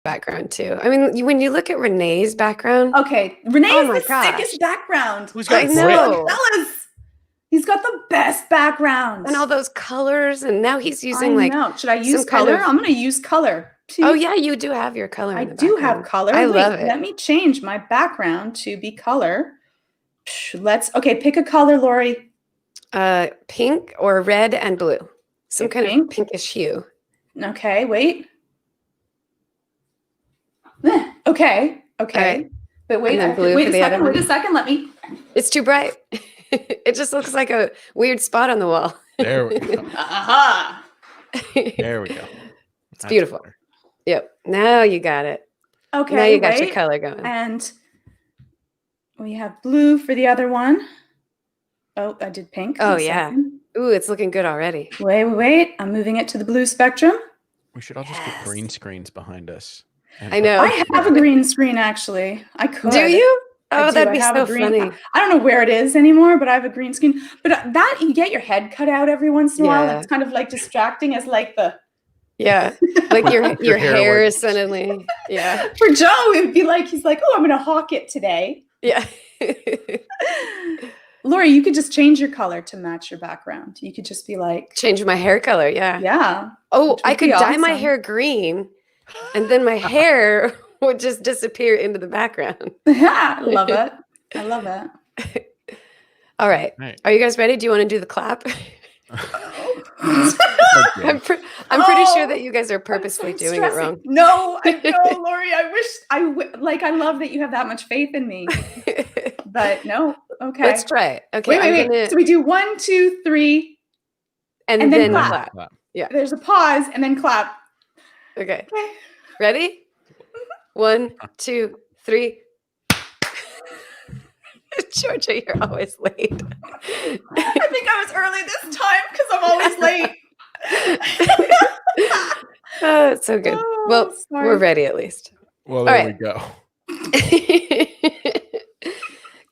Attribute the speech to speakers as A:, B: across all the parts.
A: background too. I mean, when you look at Renee's background,
B: Okay, Renee
A: Oh
B: is
A: my
B: the
A: gosh.
B: sickest background.
C: Who's got
A: I
C: brick?
A: know.
B: Fellas, he's got the best background.
A: and all those colors, and now he's
B: I
A: using like
B: know. Should I use
A: some kind
B: color?
A: of-
B: I'm going to use color.
A: Oh yeah, you do have your color
B: I
A: in the
B: do
A: background.
B: have color.
A: I
B: Wait,
A: love it.
B: let me change my background to be color. Okay, pick a color, Lori.
A: Pink or red and blue. Some
B: Okay,
A: kind
B: pink.
A: of pinkish hue.
B: Okay, wait. Okay.
A: right.
B: But wait,
A: And then blue
B: wait
A: for
B: a
A: the other
B: second,
A: one.
B: wait a second, let me.
A: It's too bright. It just looks like a weird spot on the wall.
C: There we go.
B: Aha.
C: There we go.
A: It's beautiful.
C: Better.
A: Yep. Now you got it.
B: Okay,
A: Now you got your
B: wait.
A: color going.
B: And we have blue for the other one. Oh, I did pink.
A: Oh,
B: One
A: yeah.
B: second.
A: Ooh, it's looking good already.
B: Wait. I'm moving it to the blue spectrum.
C: We should all just get
A: Yes.
C: green screens behind us. and
A: I know.
B: I have a green screen, actually. I could.
A: Do you?
B: I
A: Oh,
B: do.
A: that'd
B: I
A: be
B: have
A: so
B: a green.
A: funny.
B: I don't know where it is anymore, but I have a green screen. But that you get your head cut out every once in a while.
A: Yeah.
B: It's kind of like distracting as like the.
A: Yeah. Like your
C: Your hair
A: hair
C: like-
A: is suddenly. Yeah.
B: For Joe, it would be like he's like, oh, I'm going to hawk it today.
A: Yeah.
B: Lori, you could just change your color to match your background. You could just be like,
A: Change my hair color. Yeah.
B: yeah.
A: Oh,
B: Which
A: I
B: would
A: could
B: be
A: dye my
B: awesome.
A: hair green, and then my hair would just disappear into the background.
B: I love it. I love it.
A: All right.
C: Right.
A: Are you guys ready? Do you want to do the clap?
C: Okay.
A: I'm pretty sure
B: Oh,
A: that you guys are purposely
B: I'm
A: doing it
B: stressing.
A: wrong.
B: No, I know, Lori. I wish I love that you have that much faith in me. But no. Okay.
A: Let's try it. Okay.
B: Wait. So we do 1, 2, 3.
A: and
B: and then
A: then
B: clap.
A: clap.
B: There's a pause and then clap.
A: Okay.
B: Okay.
A: Ready? 1, 2, 3. Georgia, you're always late.
B: I think I was early this time because I'm always late.
A: Oh, it's so good.
B: Oh,
A: Well,
B: sorry.
A: we're ready at least.
C: Well, there
A: right.
C: we go.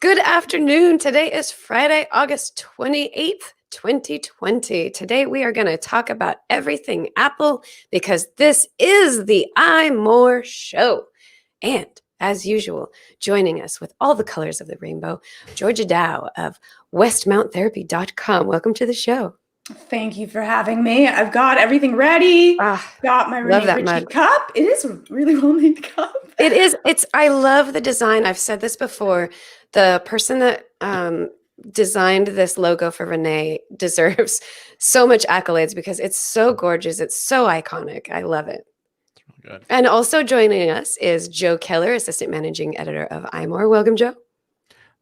A: Good afternoon. Today is Friday, August 28th, 2020. Today we are going to talk about everything Apple because this is the iMore show. And as usual, joining us with all the colors of the rainbow, Georgia Dow of westmounttherapy.com. Welcome to the show.
B: Thank you for having me. I've got everything ready. Got my
A: love
B: Renee
A: that
B: Ritchie
A: mug.
B: cup. It is a really well-made cup.
A: It is. I love the design. I've said this before. The person that designed this logo for Renee deserves so much accolades because it's so gorgeous. It's so iconic. I love it.
C: Good.
A: And also joining us is Joe Keller, Assistant Managing Editor of iMore. Welcome, Joe.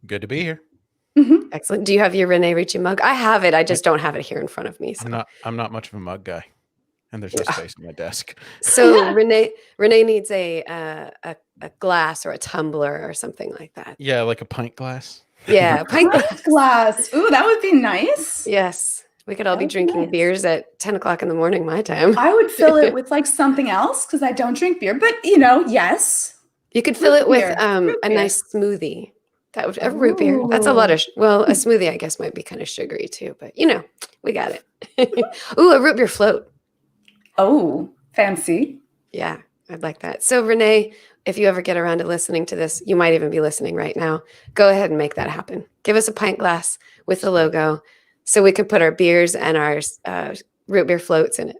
C: Good to be here.
B: Mhm.
A: Excellent. Do you have your Renee Ritchie mug? I have it. I just don't have it here in front of me. So,
C: I'm not much of a mug guy, and there's no space on my desk.
A: so Renee needs a glass or a tumbler or something like that.
C: Yeah, like a pint glass.
A: Yeah, pint glass.
B: Pint glass. Ooh, that would be nice.
A: Yes, we could all
B: That
A: be
B: would be
A: drinking
B: nice.
A: beers at 10 o'clock in the morning, my time.
B: I would fill it with like something else because I don't drink beer. But yes.
A: You could fill it with
B: beer. Root
A: a
B: beer.
A: nice smoothie. That would a root beer. That's a lot of well, a smoothie I guess might be kind of sugary too, but we got it. Ooh, a root beer float.
B: Oh, fancy.
A: Yeah, I'd like that. So Renee, if you ever get around to listening to this, you might even be listening right now. Go ahead and make that happen. Give us a pint glass with the logo so we can put our beers and our root beer floats in it.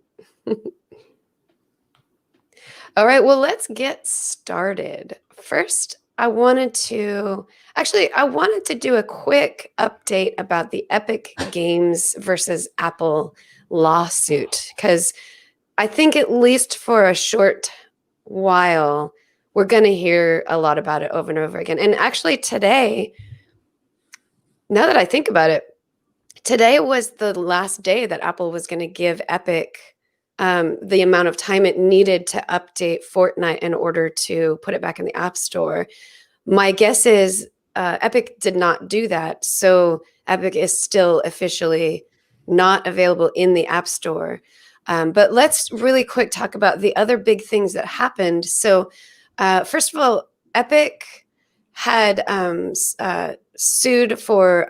A: All right, well, let's get started. First, I wanted to do a quick update about the Epic Games versus Apple lawsuit, because I think at least for a short while, we're going to hear a lot about it over and over again. And actually today, now that I think about it, today was the last day that Apple was going to give Epic the amount of time it needed to update Fortnite in order to put it back in the App Store. My guess is Epic did not do that. So Epic is still officially not available in the App Store. But let's really quick talk about the other big things that happened. So first of all, Epic had sued for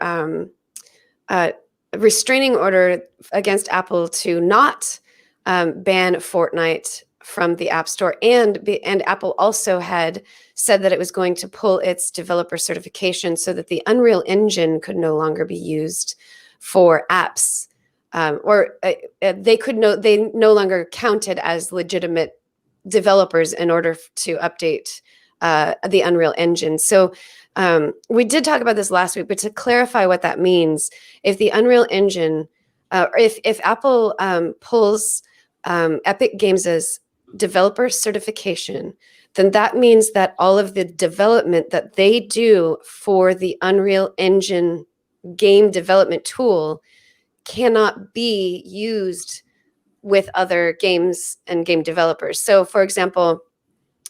A: a restraining order against Apple to not ban Fortnite from the App Store, and Apple also had said that it was going to pull its developer certification so that the Unreal Engine could no longer be used for apps, they no longer counted as legitimate developers in order to update the Unreal Engine. So we did talk about this last week, but to clarify what that means, if the Unreal Engine, if Apple pulls Epic Games' developer certification, then that means that all of the development that they do for the Unreal Engine game development tool cannot be used with other games and game developers. So, for example,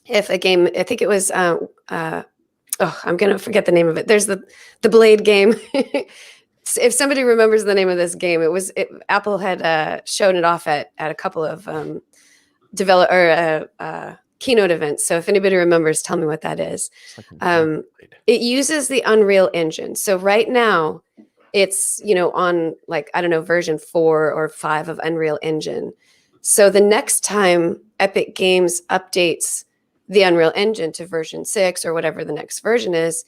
A: if a game, I think it was, I'm going to forget the name of it. There's the Blade game. If somebody remembers the name of this game, Apple had shown it off at a couple of keynote events. So if anybody remembers, tell me what that is. It uses the Unreal Engine. So right now, it's, on version 4 or 5 of Unreal Engine. So the next time Epic Games updates the Unreal Engine to version 6 or whatever the next version is,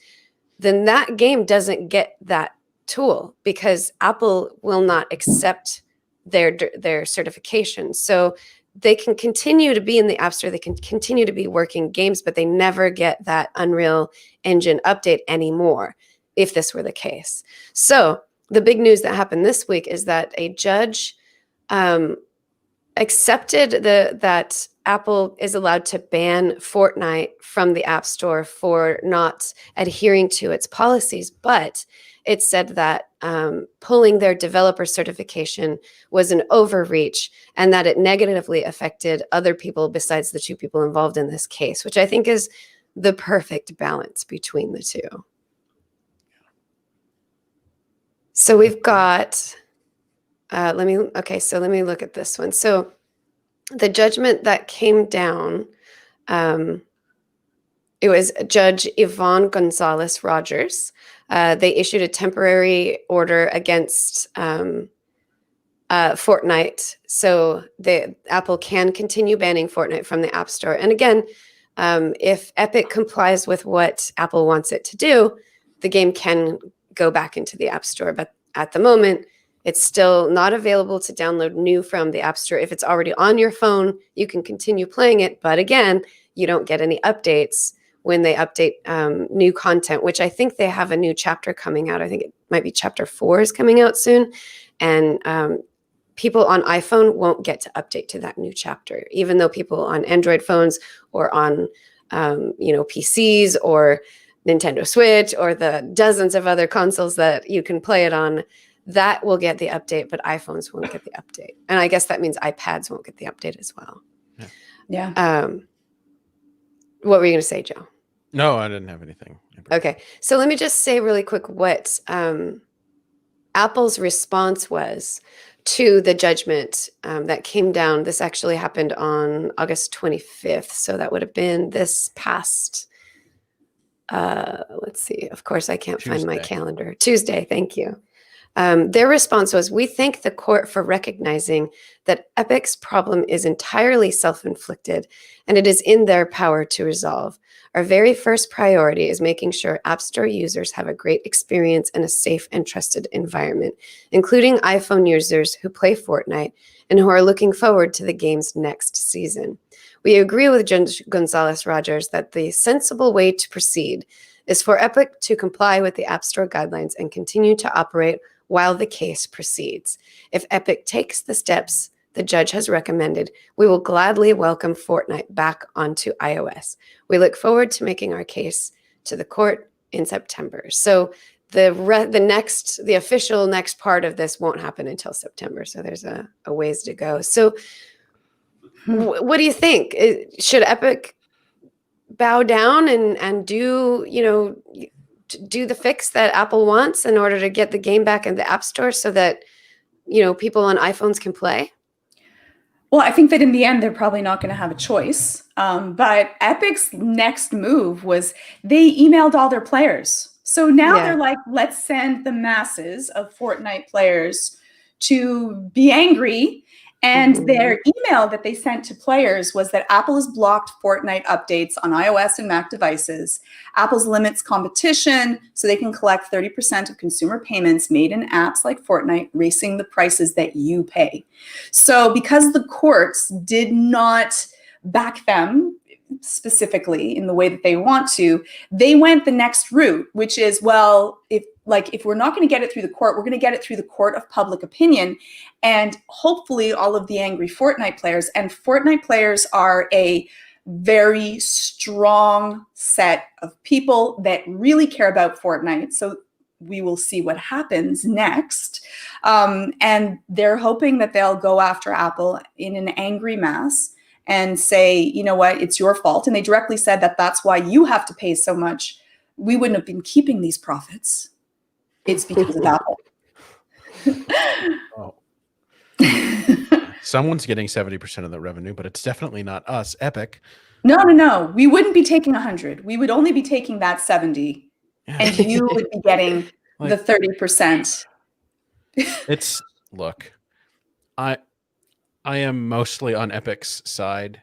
A: then that game doesn't get that tool because Apple will not accept their certification. So they can continue to be in the App Store, they can continue to be working games, but they never get that Unreal Engine update anymore, if this were the case. So the big news that happened this week is that a judge accepted that Apple is allowed to ban Fortnite from the App Store for not adhering to its policies, but it said that pulling their developer certification was an overreach and that it negatively affected other people besides the two people involved in this case, which I think is the perfect balance between the two. So we've got, let me look at this one. So the judgment that came down, it was Judge Yvonne Gonzalez Rogers. They issued a temporary order against Fortnite. So Apple can continue banning Fortnite from the App Store. And again, if Epic complies with what Apple wants it to do, the game can go back into the App Store. But at the moment, it's still not available to download new from the App Store. If it's already on your phone, you can continue playing it. But again, you don't get any updates when they update new content, which I think they have a new chapter coming out. I think it might be chapter 4 is coming out soon. And people on iPhone won't get to update to that new chapter, even though people on Android phones or on PCs or Nintendo Switch or the dozens of other consoles that you can play it on, that will get the update, but iPhones won't get the update. And I guess that means iPads won't get the update as well.
B: Yeah.
A: What were you going to say, Joe?
C: No, I didn't have anything.
A: Okay. So let me just say really quick what Apple's response was to the judgment that came down. This actually happened on August 25th. So that would have been this past, let's see. Of course, I can't find my calendar. Tuesday. Thank you. Their response was, "We thank the court for recognizing that Epic's problem is entirely self-inflicted and it is in their power to resolve. Our very first priority is making sure App Store users have a great experience in a safe and trusted environment, including iPhone users who play Fortnite and who are looking forward to the game's next season. We agree with Judge Gonzalez Rogers that the sensible way to proceed is for Epic to comply with the App Store guidelines and continue to operate while the case proceeds. If Epic takes the steps the judge has recommended, we will gladly welcome Fortnite back onto iOS. We look forward to making our case to the court in September." So the official next part of this won't happen until September. So there's a ways to go. So what do you think? Should Epic bow down and do the fix that Apple wants in order to get the game back in the App Store so that people on iPhones can play?
B: Well, I think that in the end, they're probably not going to have a choice. But Epic's next move was they emailed all their players. So now they're like, let's send the masses of Fortnite players to be angry And their email that they sent to players was that Apple has blocked Fortnite updates on iOS and Mac devices. Apple's limits competition so they can collect 30% of consumer payments made in apps like Fortnite, raising the prices that you pay. So because the courts did not back them specifically in the way that they want to, they went the next route, which is, well, if we're not going to get it through the court, we're going to get it through the court of public opinion. And hopefully all of the angry Fortnite players, and Fortnite players are a very strong set of people that really care about Fortnite. So we will see what happens next. And they're hoping that they'll go after Apple in an angry mass and say, you know what, it's your fault. And they directly said that that's why you have to pay so much. We wouldn't have been keeping these profits. It's because of Apple.
C: Oh. Someone's getting 70% of the revenue, but it's definitely not us, Epic.
B: No. We wouldn't be taking 100. We would only be taking that 70. And you would be getting the 30%.
C: Look, I am mostly on Epic's side,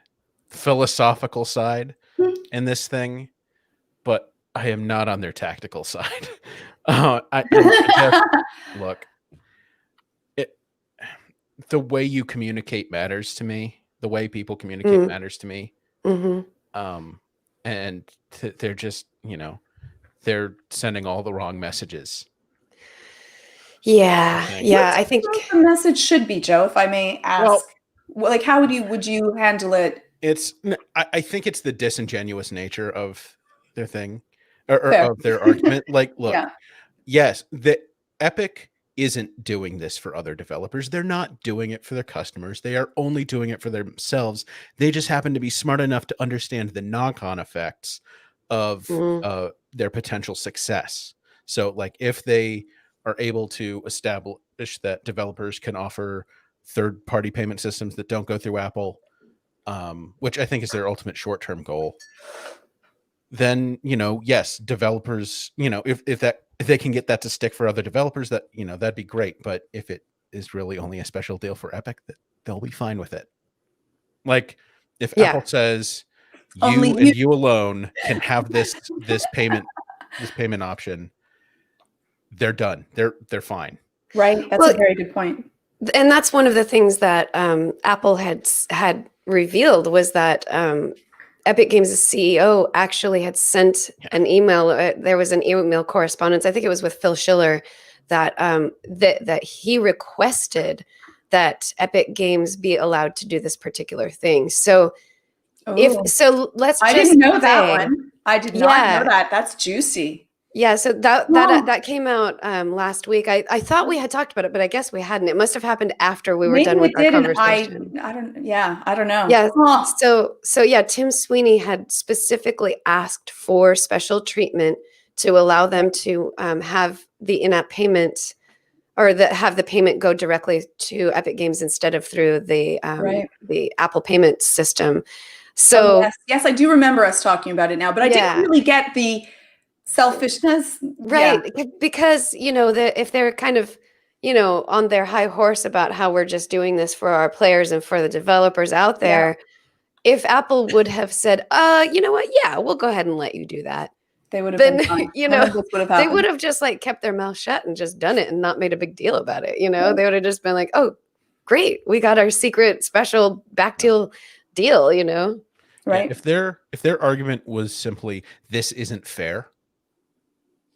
C: philosophical side in this thing, but I am not on their tactical side. Look, the way you communicate matters to me. The way people communicate matters to me. And they're just, they're sending all the wrong messages.
A: Yeah. I think
B: the message should be, Joe, if I may ask. Well, how would you handle it?
C: I think it's the disingenuous nature of their thing, or of their argument. Look, yes, the Epic isn't doing this for other developers. They're not doing it for their customers. They are only doing it for themselves. They just happen to be smart enough to understand the knock-on effects of their potential success. So, if they are able to establish that developers can offer third-party payment systems that don't go through Apple, which I think is their ultimate short-term goal, then, yes, developers, if they can get that to stick for other developers, that, that'd be great. But if it is really only a special deal for Epic, that they'll be fine with it. If Apple says you alone can have this payment option, they're done. They're fine.
B: Right. That's a very good point.
A: And that's one of the things that Apple had revealed was that Epic Games' CEO actually had sent an email. There was an email correspondence. I think it was with Phil Schiller that that he requested that Epic Games be allowed to do this particular thing. So let's.
B: I didn't know that one. I did not know that. That's juicy.
A: Yeah, so that came out last week. I thought we had talked about it, but I guess we hadn't. It must have happened after we were done with our conversation.
B: I don't know.
A: Yeah. So yeah, Tim Sweeney had specifically asked for special treatment to allow them to have the in-app payment, or have the payment go directly to Epic Games instead of through the Apple payment system. So
B: yes, I do remember us talking about it now, but I didn't really get the selfishness,
A: right? Because if they're kind of on their high horse about how we're just doing this for our players and for the developers out there, if Apple would have said, you know what, we'll go ahead and let you do that,
B: they would have been fine.
A: They would have just kept their mouth shut and just done it and not made a big deal about it. They would have just been like, oh great, we got our secret special backdeal deal,
C: Yeah,
A: right?
C: if their argument was simply this isn't fair,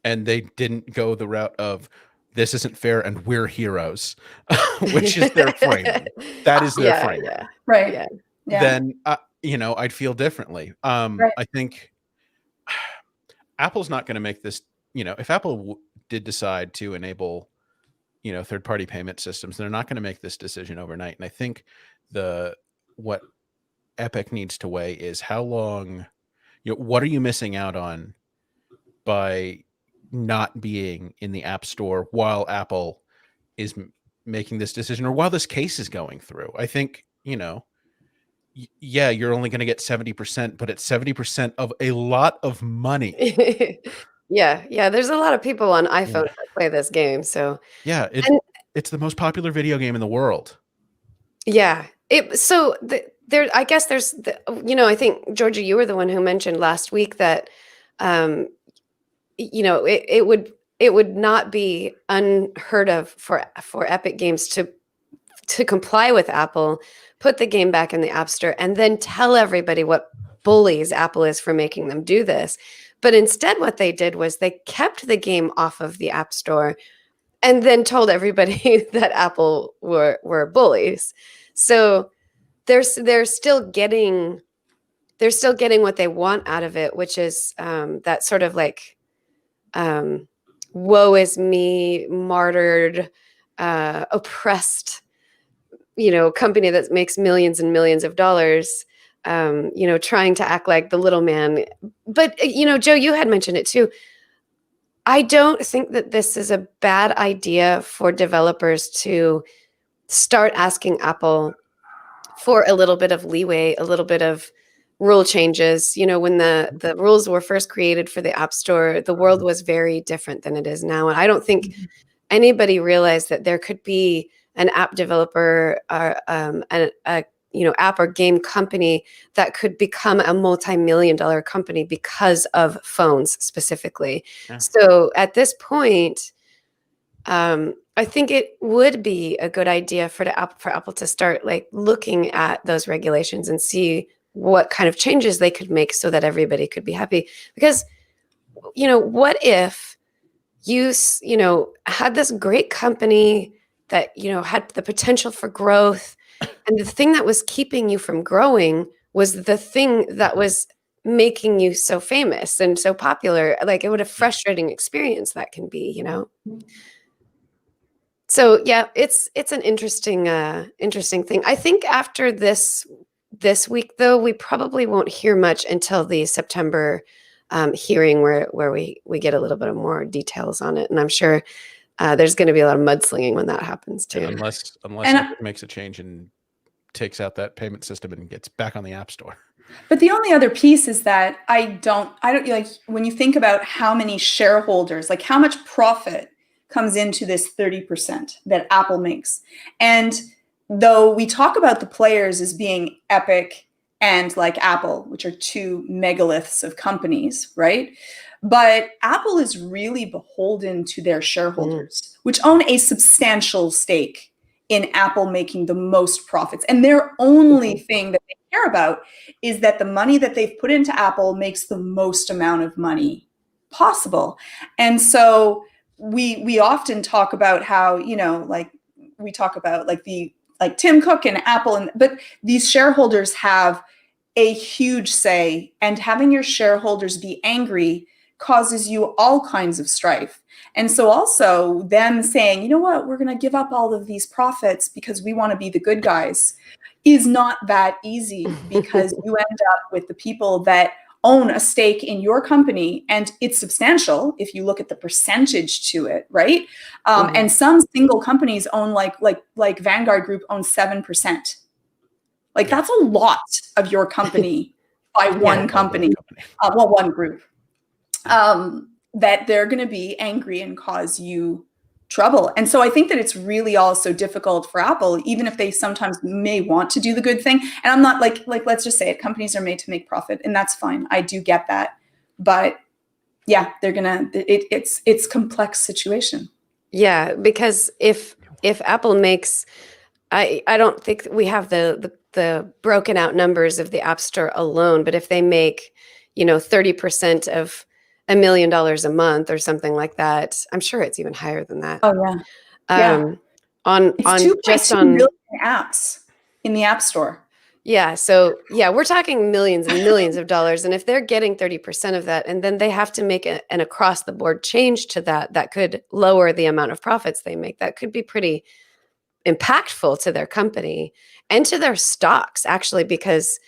C: and they didn't go the route of this isn't fair and we're heroes, which is their framing. That is their framing.
A: Yeah.
B: Right.
A: Yeah.
C: Then, I'd feel differently. I think Apple's not going to make this, if Apple did decide to enable, third-party payment systems, they're not going to make this decision overnight. And I think what Epic needs to weigh is how long, what are you missing out on by not being in the App Store while Apple is making this decision, or while this case is going through. I think, you're only going to get 70%, but it's 70% of a lot of money.
A: Yeah. There's a lot of people on iPhone that play this game. So
C: it's the most popular video game in the world.
A: Yeah. I guess there's, I think, Georgia, you were the one who mentioned last week that, um, it would not be unheard of for Epic Games to comply with Apple, put the game back in the App Store, and then tell everybody what bullies Apple is for making them do this. But instead, what they did was they kept the game off of the App Store and then told everybody that Apple were bullies. So they're still getting what they want out of it, which is that sort of like woe is me, martyred, oppressed, company that makes millions and millions of dollars, trying to act like the little man. But, Joe, you had mentioned it too. I don't think that this is a bad idea for developers to start asking Apple for a little bit of leeway, a little bit of rule changes. When the rules were first created for the App Store, the world was very different than it is now. And I don't think anybody realized that there could be an app developer or app or game company that could become a multi-million-dollar company because of phones specifically. Yeah. So at this point, I think it would be a good idea for Apple to start like looking at those regulations and see what kind of changes they could make so that everybody could be happy. Because, what if you had this great company that, had the potential for growth, and the thing that was keeping you from growing was the thing that was making you so famous and so popular. Like, what a frustrating experience that can be, So yeah, it's an interesting thing. I think after this week, though, we probably won't hear much until the September hearing where we get a little bit of more details on it. And I'm sure there's going to be a lot of mudslinging when that happens too.
C: Unless it makes a change and takes out that payment system and gets back on the App Store.
B: But the only other piece is that I don't like, when you think about how many shareholders, like how much profit comes into this 30% that Apple makes. And though we talk about the players as being Epic and like Apple, which are two megaliths of companies, right? But Apple is really beholden to their shareholders, which own a substantial stake in Apple making the most profits. And their only thing that they care about is that the money that they've put into Apple makes the most amount of money possible. And so we often talk about how, we talk about like Tim Cook and Apple, but these shareholders have a huge say, and having your shareholders be angry causes you all kinds of strife. And so also them saying, you know what, we're going to give up all of these profits because we want to be the good guys is not that easy, because you end up with the people that own a stake in your company, and it's substantial if you look at the percentage to it, right? And some single companies own like Vanguard Group owns 7%. That's a lot of your company by one company, one group, that they're going to be angry and cause you trouble. And so I think that it's really also difficult for Apple, even if they sometimes may want to do the good thing. And I'm not like let's just say it, companies are made to make profit, and that's fine. I do get that. But yeah, they're gonna it's complex situation.
A: Yeah, because if Apple makes, I don't think we have the broken out numbers of the App Store alone, but if they make 30% of $1 million a month or something like that, I'm sure it's even higher than that.
B: Oh yeah.
A: On just on
B: million apps in the App Store.
A: Yeah. So yeah, we're talking millions and millions of dollars. And if they're getting 30% of that, and then they have to make an across the board change to that could lower the amount of profits they make, that could be pretty impactful to their company and to their stocks, actually, because,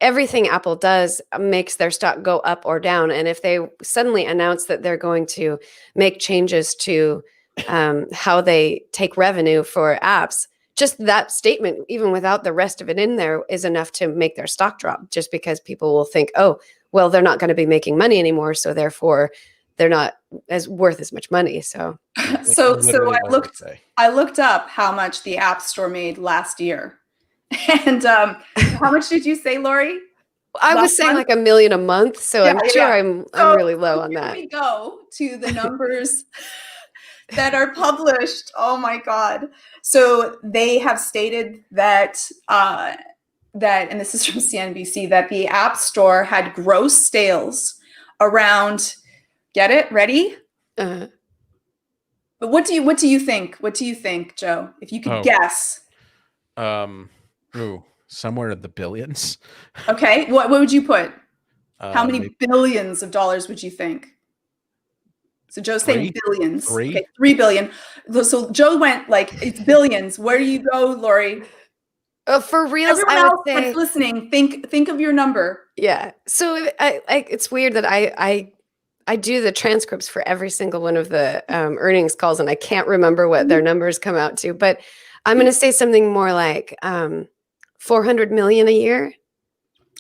A: everything Apple does makes their stock go up or down. And if they suddenly announce that they're going to make changes to how they take revenue for apps, just that statement, even without the rest of it in there, is enough to make their stock drop, just because people will think, oh, well, they're not going to be making money anymore, so therefore they're not as worth as much money. So,
B: so I looked up how much the App Store made last year. And how much did you say, Lori?
A: I was saying like $1 million a month. So I'm sure I'm really low on that.
B: Here we go to the numbers that are published. Oh my God. So they have stated that, and this is from CNBC, that the App Store had gross sales around, get it, ready? But what do you think? What do you think, Joe? If you could guess.
C: Somewhere in the billions.
B: Okay. What would you put? How many billions of dollars would you think? So Joe's saying billions. Okay, 3 billion. So Joe went like, it's billions. Where do you go, Lori?
A: For reals,
B: everyone else that's listening, think of your number.
A: Yeah. So it's weird that I do the transcripts for every single one of the earnings calls, and I can't remember what their numbers come out to. But I'm going to say something more like 400 million a year.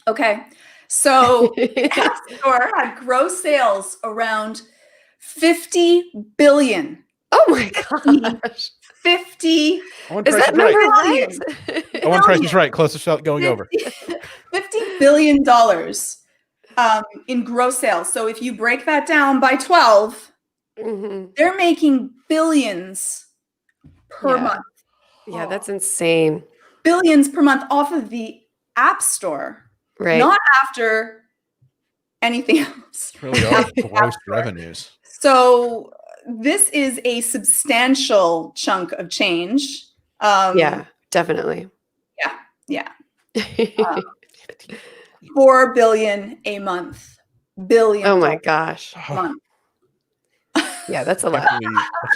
B: Okay. So App Store had gross sales around 50 billion.
A: Oh my gosh.
B: 50.
A: Is that number right?
C: I want Price is Right. Closest going over.
B: $50 billion in gross sales. So if you break that down by 12, they're making billions per month.
A: Yeah, that's insane.
B: Billions per month off of the App Store.
A: Right.
B: Not after anything else.
C: It's really all gross revenues.
B: So this is a substantial chunk of change.
A: Yeah, definitely.
B: Yeah. 4 billion a month. Billion.
A: Oh my gosh.
B: A month.
A: Yeah, that's a lot.
C: I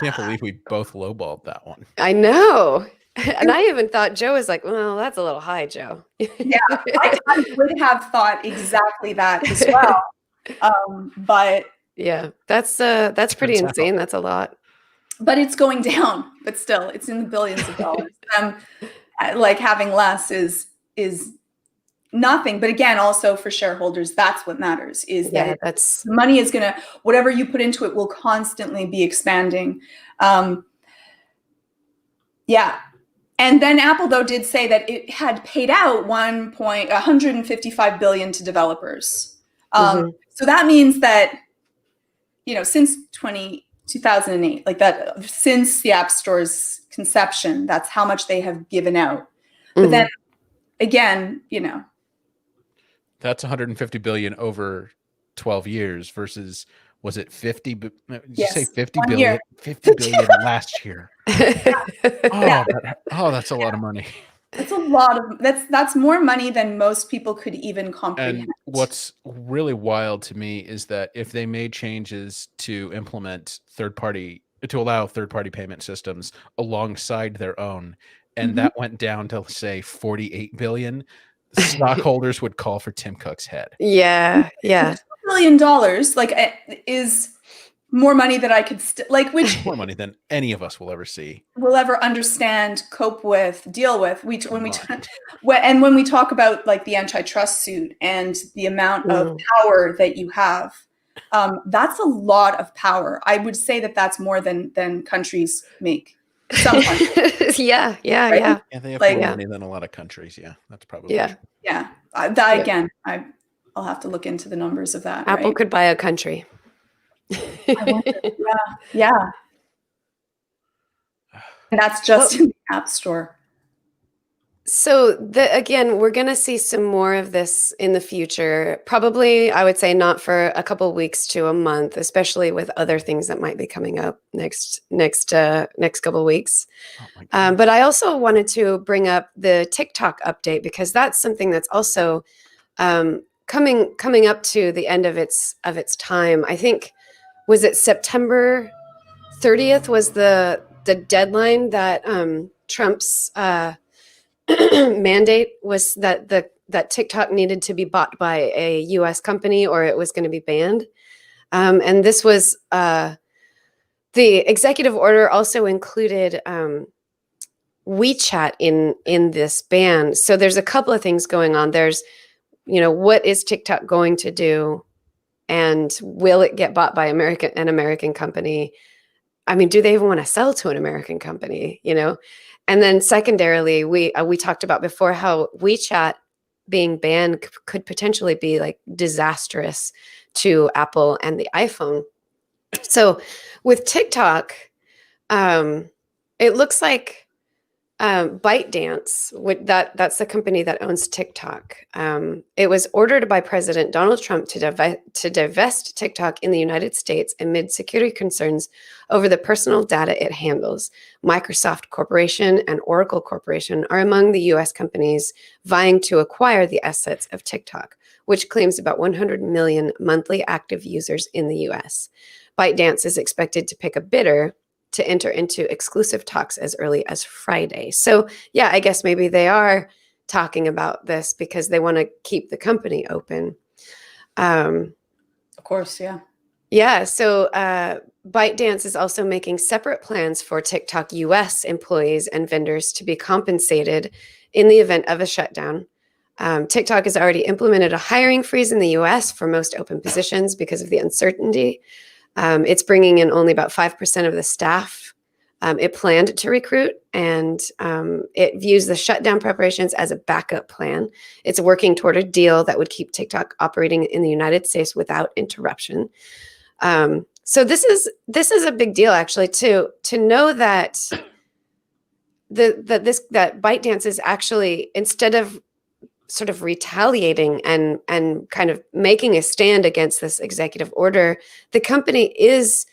C: can't believe we both lowballed that one.
A: I know. And I even thought Joe was like, well, that's a little high, Joe.
B: Yeah, I would have thought exactly that as well. But
A: yeah, that's pretty insane. That's a lot.
B: But it's going down. But still, it's in the billions of dollars. Like having less is nothing. But again, also for shareholders, that's what matters. Is that
A: that's
B: money is gonna, whatever you put into it will constantly be expanding. Yeah. And then Apple, though, did say that it had paid out 155 billion to developers. So that means that, since 2008, like that, since the App Store's conception, that's how much they have given out. But then again,
C: that's 150 billion over 12 years versus, was it 50? Did you say 50 billion?
B: Year.
C: 50 billion last year. That's a lot of money.
B: That's a lot of that's more money than most people could even comprehend.
C: And what's really wild to me is that if they made changes to implement to allow third-party payment systems alongside their own, and that went down to say 48 billion, stockholders would call for Tim Cook's head.
A: Yeah.
B: $2 billion is more money that I could which
C: more money than any of us will ever see,
B: will ever understand, cope with, deal with. When we talk about like the antitrust suit and the amount of power that you have, that's a lot of power. I would say that that's more than countries make. Some countries.
A: Yeah.
C: Yeah, they have more money than a lot of countries. Yeah, that's probably true.
B: Yeah. Again, I'll have to look into the numbers of that.
A: Apple could buy a country.
B: I wonder. Yeah. And that's just in the App Store.
A: So again, we're going to see some more of this in the future. Probably, I would say not for a couple of weeks to a month, especially with other things that might be coming up next couple of weeks. But I also wanted to bring up the TikTok update because that's something that's also coming up to the end of its time. I think, was it September 30th was the deadline that Trump's mandate was that TikTok needed to be bought by a U.S. company or it was going to be banned. And this was the executive order also included WeChat in this ban. So there's a couple of things going on. There's, what is TikTok going to do? And will it get bought by an American company? I mean, do they even want to sell to an American company, you know? And then secondarily, we talked about before how WeChat being banned could potentially be like disastrous to Apple and the iPhone. So with TikTok, it looks like ByteDance, that's the company that owns TikTok. It was ordered by President Donald Trump to divest TikTok in the United States amid security concerns over the personal data it handles. Microsoft Corporation and Oracle Corporation are among the U.S. companies vying to acquire the assets of TikTok, which claims about 100 million monthly active users in the U.S. ByteDance is expected to pick a bidder to enter into exclusive talks as early as Friday. So yeah, I guess maybe they are talking about this because they want to keep the company open.
B: Of course, yeah.
A: Yeah, so ByteDance is also making separate plans for TikTok US employees and vendors to be compensated in the event of a shutdown. TikTok has already implemented a hiring freeze in the US for most open positions because of the uncertainty. It's bringing in only about 5% of the staff it planned to recruit, and it views the shutdown preparations as a backup plan. It's working toward a deal that would keep TikTok operating in the United States without interruption. So this is a big deal, actually, to know that that ByteDance is actually, instead of sort of retaliating and kind of making a stand against this executive order, the company is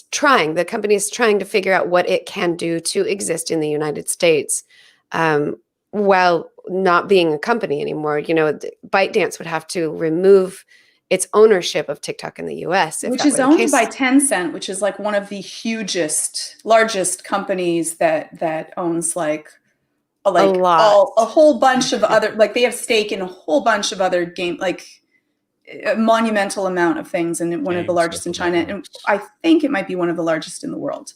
A: trying to figure out what it can do to exist in the United States while not being a company anymore. You know, ByteDance would have to remove its ownership of TikTok in the US,
B: which is owned by Tencent, which is like one of the largest companies that owns like a whole bunch of other, like they have stake in a whole bunch of other game, like a monumental amount of things, and one of the largest in China, and I think it might be one of the largest in the world.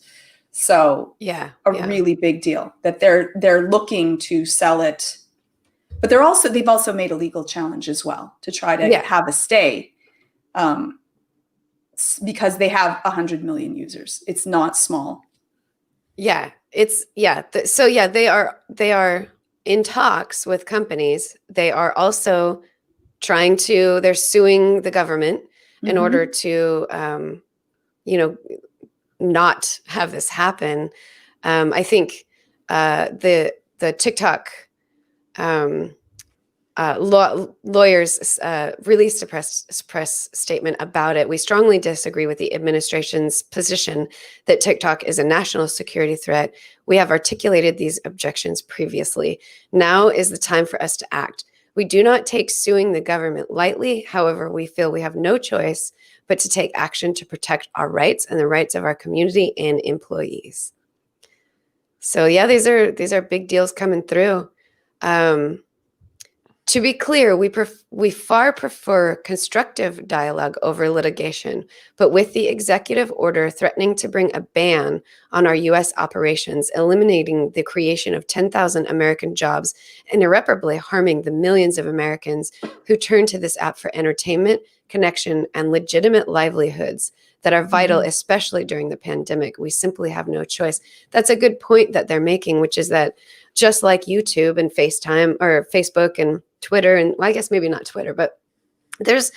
B: So really big deal that they're looking to sell it, but they've also made a legal challenge as well to try to have a stay, because they have 100 million users. It's not small.
A: Yeah, they are in talks with companies. They are also they're suing the government in order to, not have this happen. I think the TikTok lawyers released a press statement about it. We strongly disagree with the administration's position that TikTok is a national security threat. We have articulated these objections previously. Now is the time for us to act. We do not take suing the government lightly. However, we feel we have no choice but to take action to protect our rights and the rights of our community and employees. So yeah, these are big deals coming through. To be clear, we far prefer constructive dialogue over litigation, but with the executive order threatening to bring a ban on our U.S. operations, eliminating the creation of 10,000 American jobs, and irreparably harming the millions of Americans who turn to this app for entertainment, connection, and legitimate livelihoods that are vital, especially during the pandemic, we simply have no choice. That's a good point that they're making, which is that just like YouTube and FaceTime or Facebook and Twitter, and well, I guess maybe not Twitter, but there's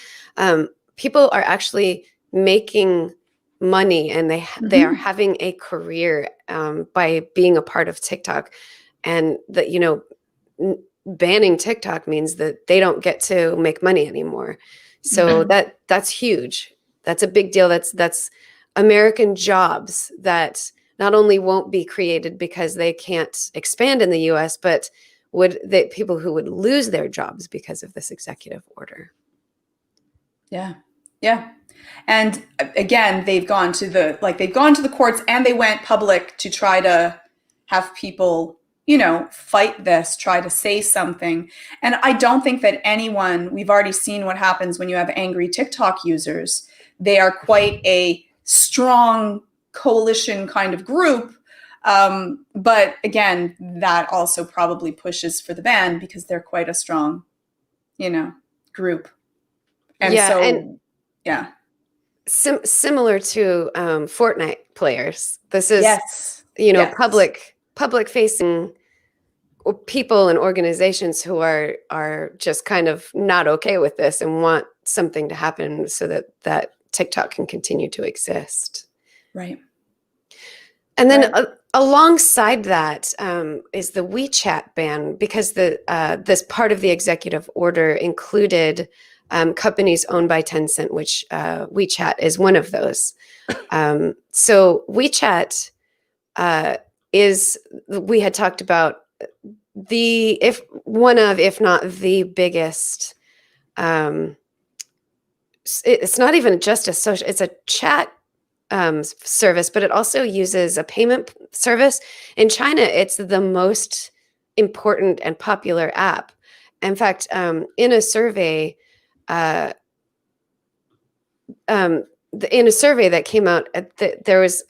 A: people are actually making money, and they are having a career by being a part of TikTok, and that banning TikTok means that they don't get to make money anymore. So that's huge. That's a big deal. That's American jobs that not only won't be created because they can't expand in the US, but people who would lose their jobs because of this executive order.
B: Yeah. Yeah. And again, they've gone to the courts, and they went public to try to have people, fight this, try to say something. And I don't think that we've already seen what happens when you have angry TikTok users. They are quite a strong coalition kind of group. But again, that also probably pushes for the ban because they're quite a strong, group. And Yeah.
A: Similar to Fortnite players. This is,
B: Yes.
A: public facing people and organizations who are just kind of not okay with this and want something to happen so that TikTok can continue to exist.
B: Right.
A: And then alongside that is the WeChat ban, because this part of the executive order included companies owned by Tencent, which WeChat is one of those. So WeChat we had talked about if not the biggest, it's not even just a social, it's a chat service, but it also uses a payment service. In China, it's the most important and popular app. In fact, in a survey that came out, there was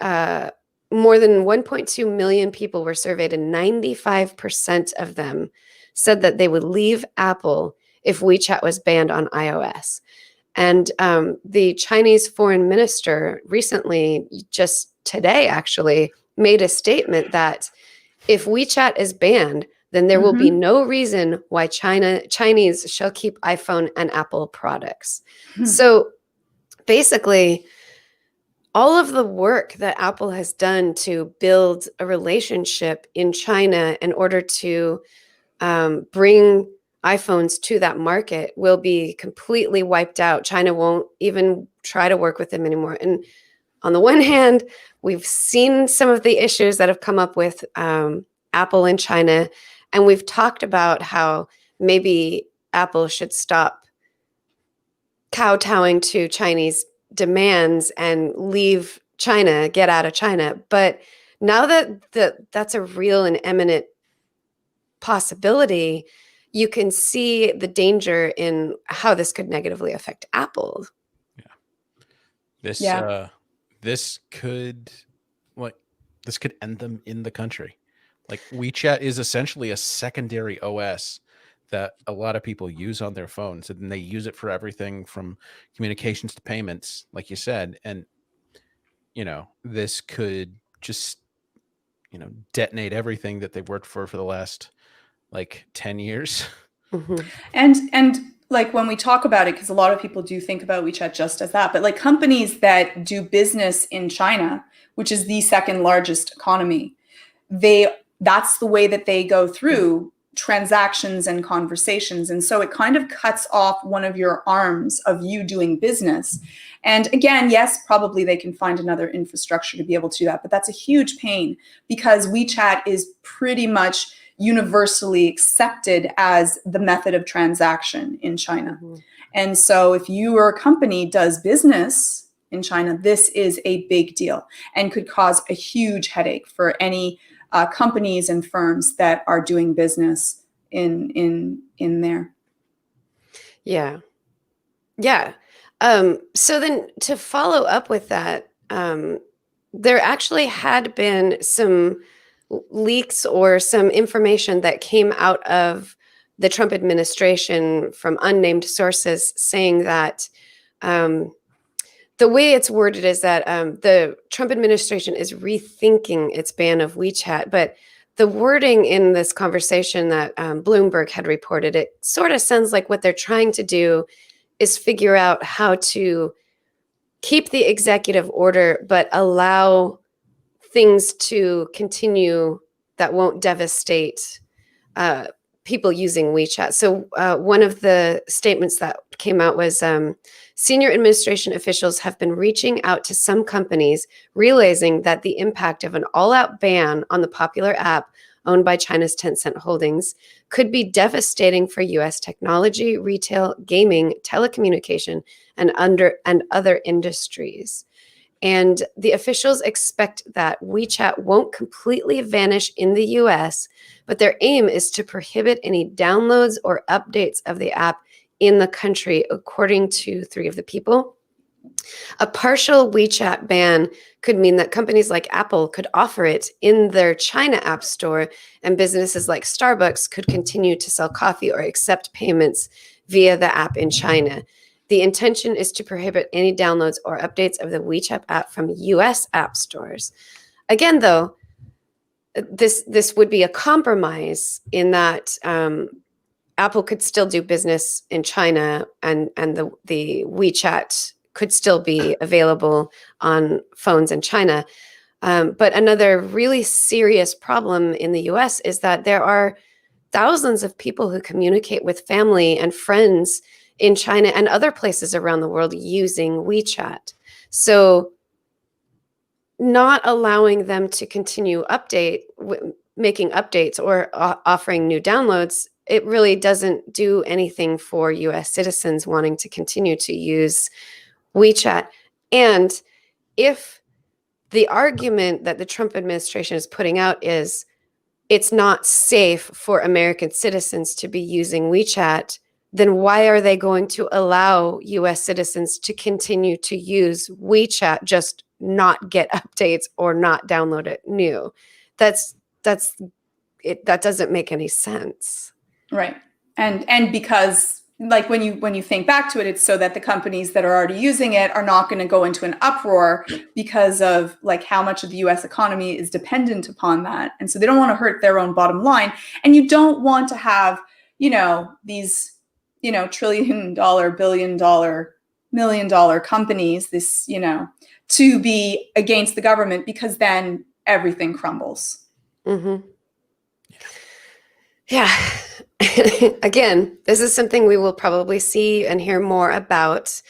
A: more than 1.2 million people were surveyed, and 95% of them said that they would leave Apple if WeChat was banned on iOS. And the Chinese foreign minister recently, just today actually, made a statement that if WeChat is banned, then there will be no reason why Chinese shall keep iPhone and Apple products. So basically, all of the work that Apple has done to build a relationship in China in order to bring iPhones to that market will be completely wiped out. China won't even try to work with them anymore. And on the one hand, we've seen some of the issues that have come up with Apple in China, and we've talked about how maybe Apple should stop kowtowing to Chinese demands and leave China, get out of China. But now that's a real and imminent possibility, you can see the danger in how this could negatively affect Apple.
C: This could end them in the country. Like, WeChat is essentially a secondary OS that a lot of people use on their phones, and they use it for everything from communications to payments, like you said. And this could just detonate everything that they've worked for the last 10 years.
B: And like, when we talk about it, because a lot of people do think about WeChat just as that, but like companies that do business in China, which is the second largest economy, that's the way that they go through transactions and conversations. And so it kind of cuts off one of your arms of you doing business. And again, yes, probably they can find another infrastructure to be able to do that, but that's a huge pain, because WeChat is pretty much universally accepted as the method of transaction in China. And so if your company does business in China, this is a big deal and could cause a huge headache for any companies and firms that are doing business in there.
A: Yeah. So then, to follow up with that, there actually had been some leaks or some information that came out of the Trump administration from unnamed sources saying that the way it's worded is that the Trump administration is rethinking its ban of WeChat. But the wording in this conversation that Bloomberg had reported, it sort of sounds like what they're trying to do is figure out how to keep the executive order, but allow things to continue that won't devastate people using WeChat. So one of the statements that came out was senior administration officials have been reaching out to some companies, realizing that the impact of an all-out ban on the popular app owned by China's Tencent Holdings could be devastating for U.S. technology, retail, gaming, telecommunication, and other industries. And the officials expect that WeChat won't completely vanish in the US, but their aim is to prohibit any downloads or updates of the app in the country, according to 3 of the people. A partial WeChat ban could mean that companies like Apple could offer it in their China app store, and businesses like Starbucks could continue to sell coffee or accept payments via the app in China. The intention is to prohibit any downloads or updates of the WeChat app from US app stores. Again, though, this would be a compromise in that Apple could still do business in China, and the WeChat could still be available on phones in China. But another really serious problem in the US is that there are thousands of people who communicate with family and friends in China and other places around the world using WeChat. So not allowing them to continue making updates or offering new downloads, it really doesn't do anything for US citizens wanting to continue to use WeChat. And if the argument that the Trump administration is putting out is it's not safe for American citizens to be using WeChat, then why are they going to allow US citizens to continue to use WeChat, just not get updates or not download it new? That doesn't make any sense.
B: Right. And because, like, when you think back to it, it's so that the companies that are already using it are not going to go into an uproar because of like how much of the US economy is dependent upon that. And so they don't want to hurt their own bottom line. And you don't want to have, these, $1 trillion, $1 billion, $1 million companies, this, to be against the government, because then everything crumbles.
A: Mm-hmm. Yeah. Again, this is something we will probably see and hear more about.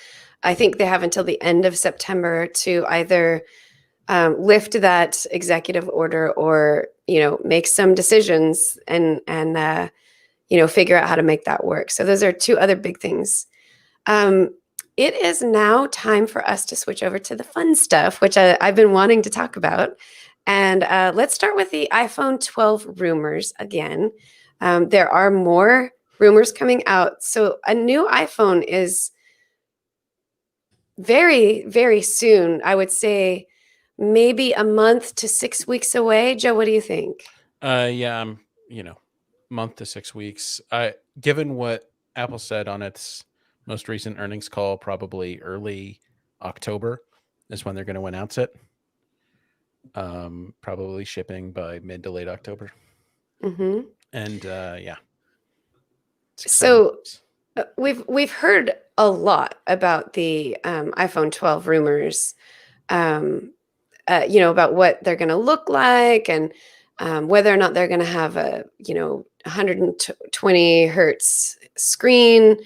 A: I think they have until the end of September to either lift that executive order or, make some decisions and figure out how to make that work. So those are two other big things. It is now time for us to switch over to the fun stuff, which I've been wanting to talk about. And let's start with the iPhone 12 rumors again. There are more rumors coming out. So a new iPhone is very, very soon. I would say maybe a month to 6 weeks away. Joe, what do you think?
C: Yeah, month to 6 weeks. Given what Apple said on its most recent earnings call, probably early October is when they're going to announce it. Probably shipping by mid to late October.
A: Mm-hmm.
C: And yeah.
A: So we've heard a lot about the iPhone 12 rumors, about what they're going to look like and whether or not they're going to have a 120 hertz screen.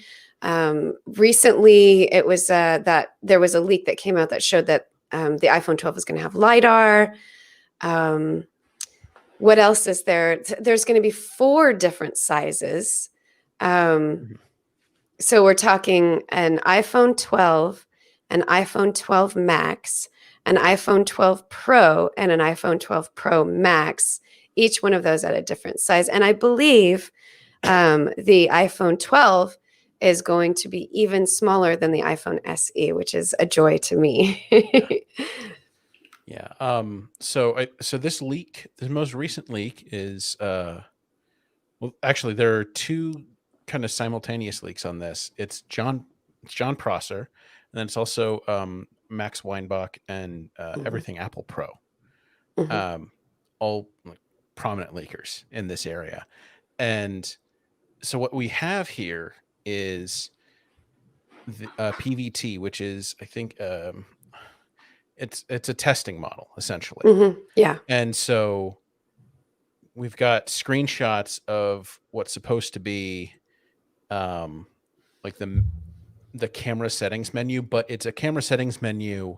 A: Recently, it was that there was a leak that came out that showed that the iPhone 12 is going to have LiDAR. What else is there? There's going to be 4 different sizes. So we're talking an iPhone 12, an iPhone 12 Max, an iPhone 12 Pro, and an iPhone 12 Pro Max, each one of those at a different size. And I believe the iPhone 12 is going to be even smaller than the iPhone SE, which is a joy to me.
C: Yeah. So this leak, the most recent leak is well, actually there are 2 kind of simultaneous leaks on this. It's John Prosser, and then it's also Max Weinbach and Everything Apple Pro. All like prominent leakers in this area. And so what we have here is the PVT, which is, I think, it's a testing model essentially.
A: Yeah.
C: And so we've got screenshots of what's supposed to be like the camera settings menu, but it's a camera settings menu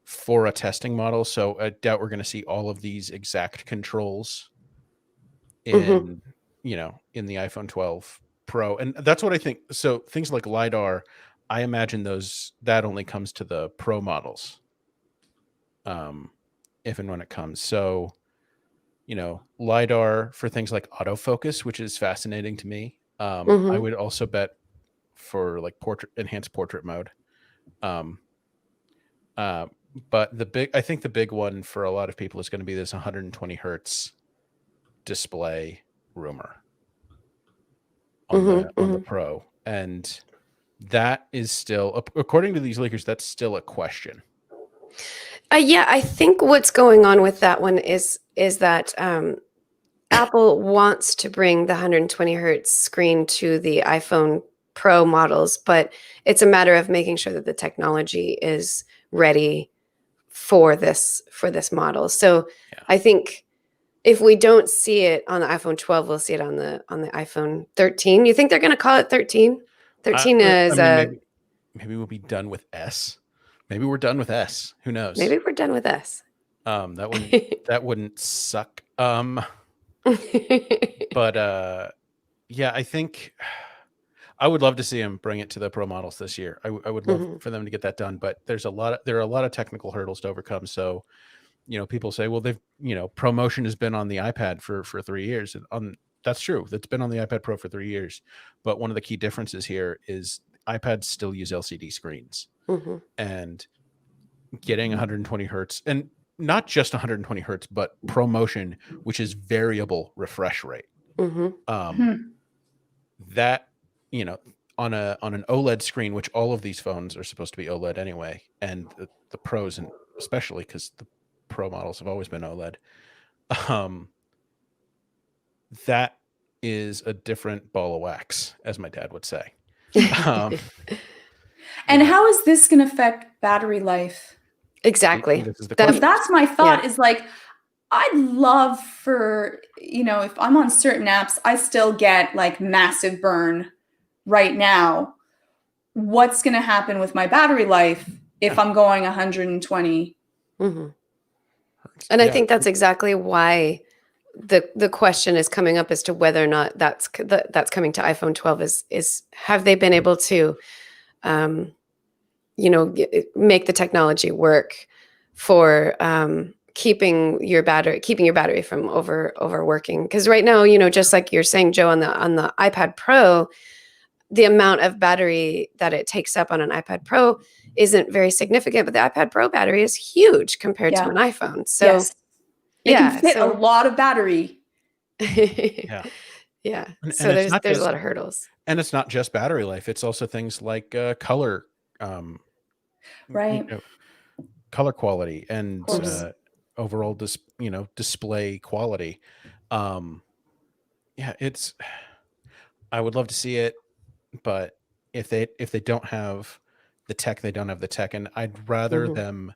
C: for a testing model. So I doubt we're going to see all of these exact controls in in the iPhone 12 Pro. And that's what I think. So things like LiDAR, I imagine that only comes to the Pro models. If and when it comes. So, LiDAR for things like autofocus, which is fascinating to me. I would also bet for like enhanced portrait mode. But I think the big one for a lot of people is going to be this 120 hertz display rumor on the Pro. And that is still, according to these leakers, that's still a question.
A: Yeah, I think what's going on with that one is that Apple wants to bring the 120 hertz screen to the iPhone Pro models, but it's a matter of making sure that the technology is ready for this model. So
C: Yeah.
A: I think if we don't see it on the iPhone 12, we'll see it on the iPhone 13. You think they're going to call it 13? 13 is
C: maybe we'll be done with S. Maybe we're done with S. Who knows?
A: Maybe we're done with S.
C: That wouldn't suck. But yeah, I think I would love to see him bring it to the Pro models this year. I would love for them to get that done, but there are a lot of technical hurdles to overcome. So, people say, well, ProMotion has been on the iPad for 3 years. And that's true. That's been on the iPad Pro for 3 years. But one of the key differences here is iPads still use LCD screens, and getting 120 hertz, and not just 120 hertz, but ProMotion, which is variable refresh rate. That, on an OLED screen, which all of these phones are supposed to be OLED anyway, and the Pros, and especially because the Pro models have always been OLED, that is a different ball of wax, as my dad would say.
B: And how is this going to affect battery life?
A: Exactly.
B: That's my thought. Is like, I'd love for, if I'm on certain apps, I still get like massive burn right now. What's going to happen with my battery life if I'm going 120?
A: And I think that's exactly why the question is coming up as to whether or not that's coming to iPhone 12 is have they been able to, make the technology work for keeping your battery from overworking. Because right now, just like you're saying, Joe, on the iPad Pro, the amount of battery that it takes up on an iPad Pro isn't very significant, but the iPad Pro battery is huge compared to an iPhone. So
B: it can fit a lot of battery.
A: Yeah. So there's a lot of hurdles.
C: And it's not just battery life. It's also things like color,
B: right?
C: Color quality and overall display quality. I would love to see it, but if they don't have the tech, they don't have the tech, and I'd rather them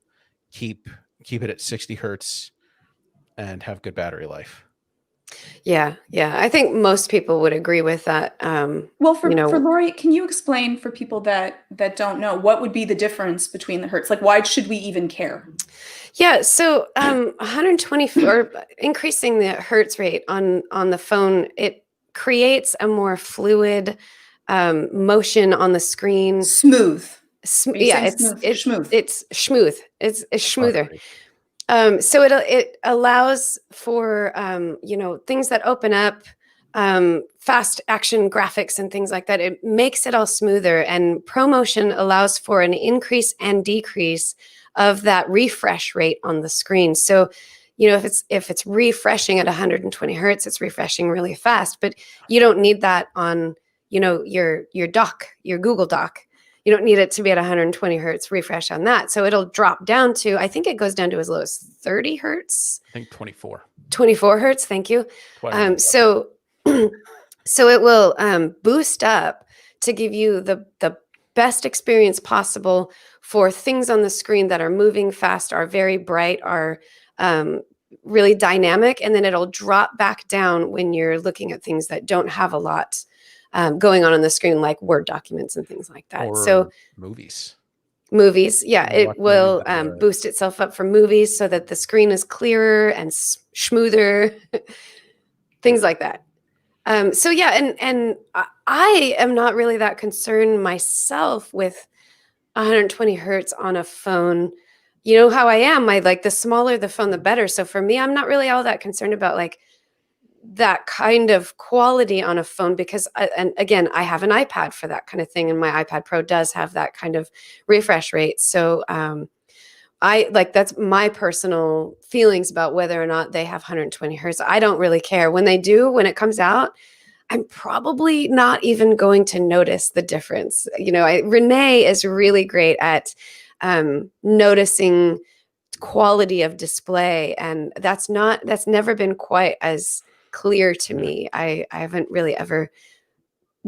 C: keep it at 60 hertz and have good battery life.
A: Yeah. I think most people would agree with that.
B: Well, for Lori, can you explain for people that don't know, what would be the difference between the hertz? Like, why should we even care?
A: Yeah. So 120 or increasing the hertz rate on the phone, it creates a more fluid motion on the screen.
B: Smooth.
A: It's
B: smooth.
A: It's smooth. It's smoother. So it allows for things that open up, fast action graphics and things like that. It makes it all smoother, and ProMotion allows for an increase and decrease of that refresh rate on the screen. So, if it's refreshing at 120 hertz, it's refreshing really fast, but you don't need that on your dock, your Google Dock. You don't need it to be at 120 hertz refresh on that. So it'll drop down to, I think it goes down to as low as 30 hertz.
C: I think 24.
A: 24 hertz. Thank you. So it will boost up to give you the best experience possible for things on the screen that are moving fast, are very bright, are really dynamic. And then it'll drop back down when you're looking at things that don't have a lot going on the screen, like Word documents and things like that.
C: Or movies.
A: Yeah, it will boost itself up for movies so that the screen is clearer and smoother, things like that. So yeah, and I am not really that concerned myself with 120 hertz on a phone. You know how I am. The smaller the phone, the better. So for me, I'm not really all that concerned about that kind of quality on a phone, because and again, I have an iPad for that kind of thing, and my iPad Pro does have that kind of refresh rate. So that's my personal feelings about whether or not they have 120 hertz. I don't really care when they do, when it comes out. I'm probably not even going to notice the difference. Renee is really great at noticing quality of display, and that's never been quite as clear to me. I haven't really ever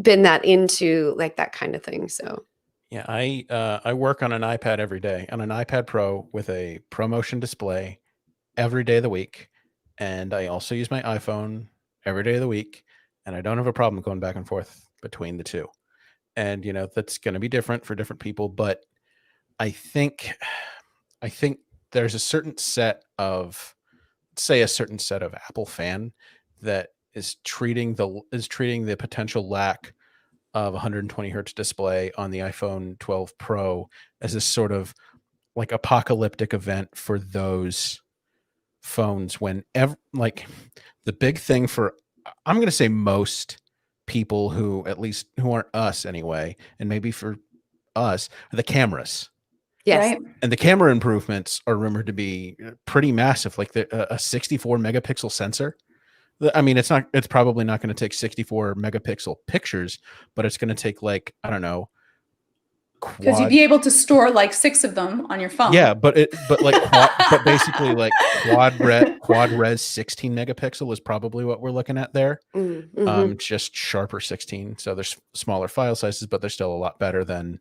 A: been that into like that kind of thing. So
C: yeah, I work on an iPad every day, on an iPad Pro with a ProMotion display every day of the week, and I also use my iPhone every day of the week, and I don't have a problem going back and forth between the two. And that's going to be different for different people, but I think there's a certain set of, say, a certain set of Apple fan that is treating the potential lack of 120 hertz display on the iPhone 12 Pro as a sort of like apocalyptic event for those phones. Like the big thing for, I'm going to say most people who, at least who aren't us anyway, and maybe for us, are the cameras.
A: yes.
B: Right.
C: And the camera improvements are rumored to be pretty massive, like a 64 megapixel sensor. I mean, it's probably not going to take 64 megapixel pictures, but it's going to take, like, I don't know,
B: because you'd be able to store like 6 of them on your phone.
C: Yeah, but basically like quad res 16 megapixel is probably what we're looking at there.
A: Mm-hmm.
C: Just sharper 16. So there's smaller file sizes, but they're still a lot better than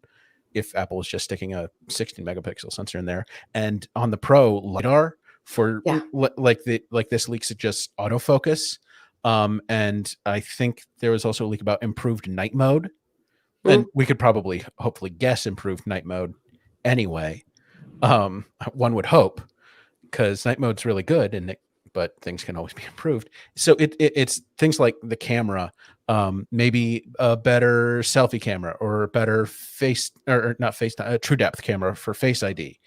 C: if Apple was just sticking a 16 megapixel sensor in there. And on the Pro, LiDAR for like this leak suggests autofocus. And I think there was also a leak about improved night mode. And we could probably hopefully guess improved night mode anyway. One would hope, because night mode's really good, but things can always be improved. So it's things like the camera, maybe a better selfie camera, or a better true depth camera for Face ID.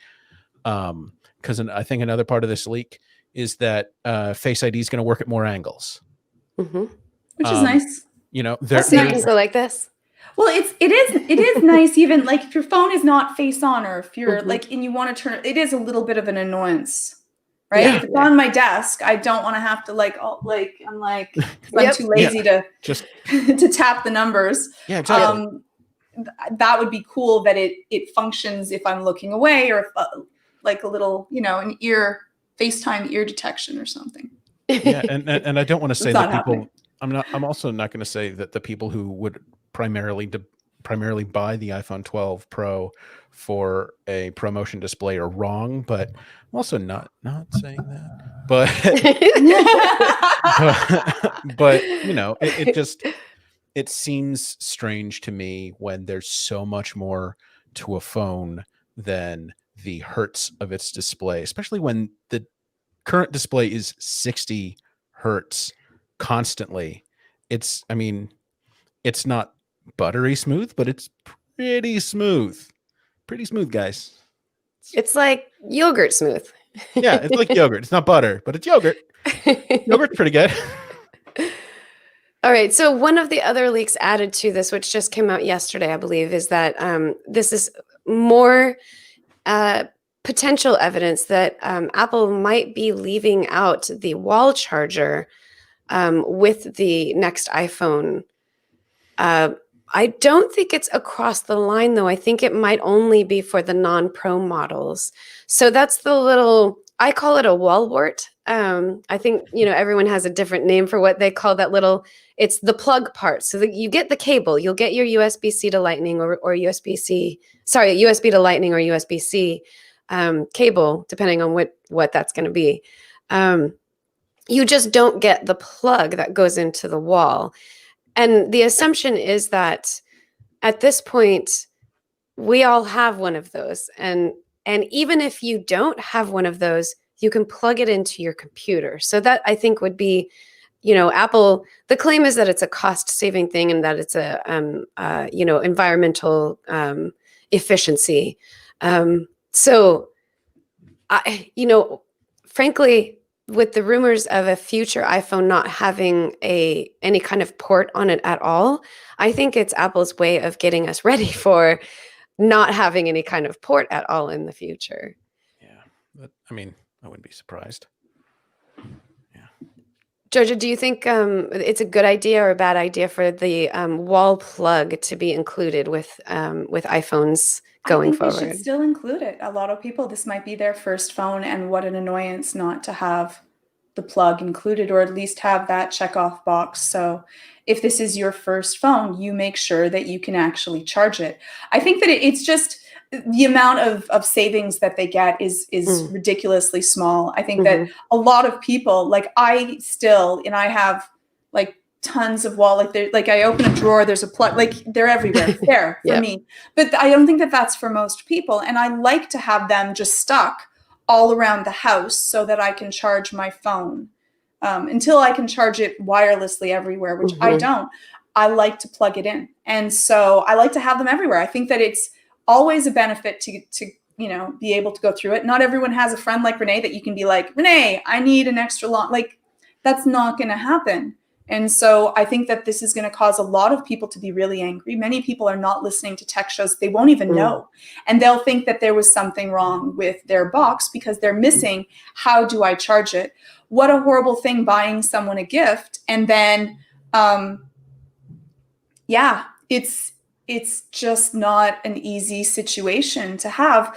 C: Because I think another part of this leak is that Face ID is going to work at more angles,
B: which is nice.
A: There's people like this.
B: Well, it is nice, even like if your phone is not face on, or if you're like, and you want to turn it is a little bit of an annoyance, right?
A: Yeah.
B: If it's on my desk, I don't want to have to I'm too lazy to just to tap the numbers.
C: Yeah, exactly.
B: That would be cool that it functions if I'm looking away, or if, like a little, an FaceTime ear detection or something.
C: Yeah, and I don't want to say that people. I'm also not going to say that the people who would primarily buy the iPhone 12 Pro for a ProMotion display are wrong, but I'm also not saying that. But it seems strange to me when there's so much more to a phone than the hertz of its display, especially when the current display is 60 hertz constantly. It's not buttery smooth, but it's pretty smooth, guys.
A: It's like yogurt smooth.
C: Yeah, it's like yogurt. It's not butter, but it's yogurt. Yogurt's pretty good.
A: All right. So one of the other leaks added to this, which just came out yesterday, I believe, is that this is more potential evidence that Apple might be leaving out the wall charger with the next iPhone. I don't think it's across the line, though. I think it might only be for the non-Pro models. So that's the little, I call it a wall wart. I think, everyone has a different name for what they call that little, it's the plug part. So that you get the cable, you'll get your USB-C to Lightning or USB-C to Lightning or USB-C cable, depending on what that's going to be. You just don't get the plug that goes into the wall. And the assumption is that at this point, we all have one of those. And even if you don't have one of those, you can plug it into your computer. So that, I think, would be, Apple, the claim is that it's a cost-saving thing and that it's a, environmental efficiency. So, frankly, with the rumors of a future iPhone not having any kind of port on it at all, I think it's Apple's way of getting us ready for not having any kind of port at all in the future.
C: Yeah, I wouldn't be surprised. Yeah.
A: Georgia, do you think it's a good idea or a bad idea for the wall plug to be included with iPhones going
B: I think they should
A: forward?
B: still include it. A lot of people, this might be their first phone, and what an annoyance not to have the plug included, or at least have that checkoff box. So if this is your first phone, you make sure that you can actually charge it. I think that it's just the amount of savings that they get is ridiculously small. I think that a lot of people, like I have like tons of wall, like I open a drawer, there's a plug, like they're everywhere there for me. But I don't think that that's for most people. And I like to have them just stuck all around the house so that I can charge my phone until I can charge it wirelessly everywhere, which I don't. I like to plug it in. And so I like to have them everywhere. I think that it's always a benefit to be able to go through it. Not everyone has a friend like Renee that you can be like, Renee, I need an extra long, like that's not going to happen. And so I think that this is going to cause a lot of people to be really angry. Many people are not listening to tech shows. They won't even know. And they'll think that there was something wrong with their box because they're missing, how do I charge it? What a horrible thing buying someone a gift. And then, it's just not an easy situation to have.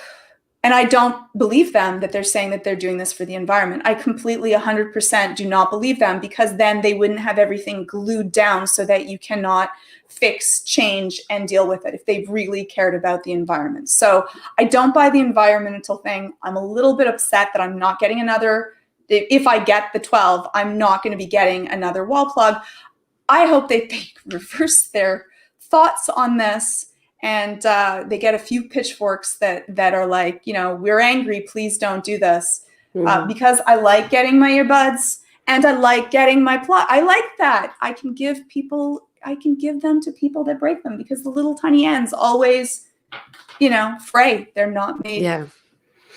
B: And I don't believe them that they're saying that they're doing this for the environment. I completely 100% do not believe them, because then they wouldn't have everything glued down so that you cannot fix, change, and deal with it if they really cared about the environment. So I don't buy the environmental thing. I'm a little bit upset that I'm not getting another. If I get the 12, I'm not going to be getting another wall plug. I hope they reverse their thoughts on this, and they get a few pitchforks that are like, we're angry, please don't do this. Because I like getting my earbuds and I like getting my plug. I like that. I can give them to people that break them, because the little tiny ends always, fray. They're not made.
A: Yeah.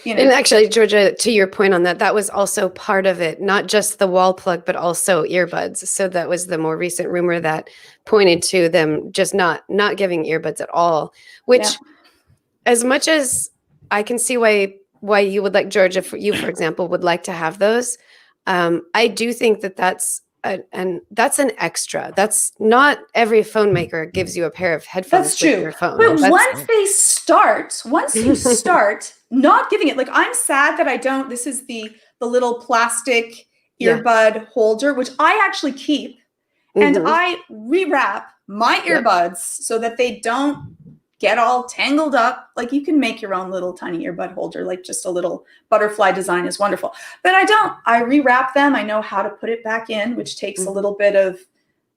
A: And actually, Georgia, to your point on that, that was also part of it, not just the wall plug, but also earbuds. So that was the more recent rumor that pointed to them just not giving earbuds at all, which as much as I can see why you would like, Georgia, for example, would like to have those. I do think that that's an extra. That's not every phone maker gives you a pair of headphones.
B: That's true.
A: With your phone.
B: But once you start not giving it, like I'm sad that I don't, this is the little plastic earbud holder, which I actually keep, and I rewrap my earbuds so that they don't get all tangled up. Like you can make your own little tiny earbud holder, like just a little butterfly design is wonderful. But I don't. I rewrap them. I know how to put it back in, which takes a little bit of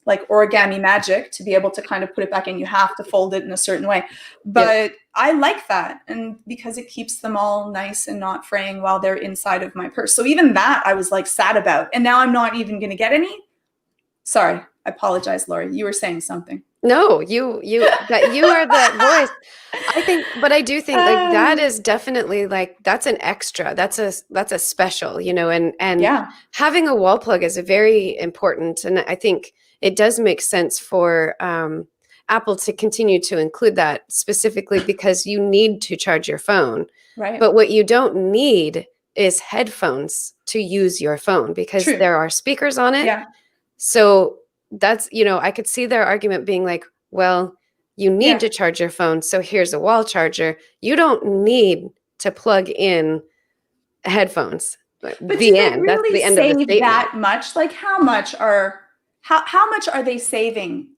B: like origami magic to be able to kind of put it back in. You have to fold it in a certain way. But I like that, and because it keeps them all nice and not fraying while they're inside of my purse. So even that I was like sad about. And now I'm not even going to get any. Sorry. I apologize, Lori. You were saying something.
A: No, you are the voice. I do think like that is definitely like, that's an extra. That's a special, and having a wall plug is very important. And I think it does make sense for Apple to continue to include that, specifically because you need to charge your phone.
B: Right.
A: But what you don't need is headphones to use your phone, because there are speakers on it.
B: Yeah.
A: So that's, I could see their argument being like, well, you need to charge your phone, so here's a wall charger. You don't need to plug in headphones.
B: But do they really save that much? Like how much are they saving?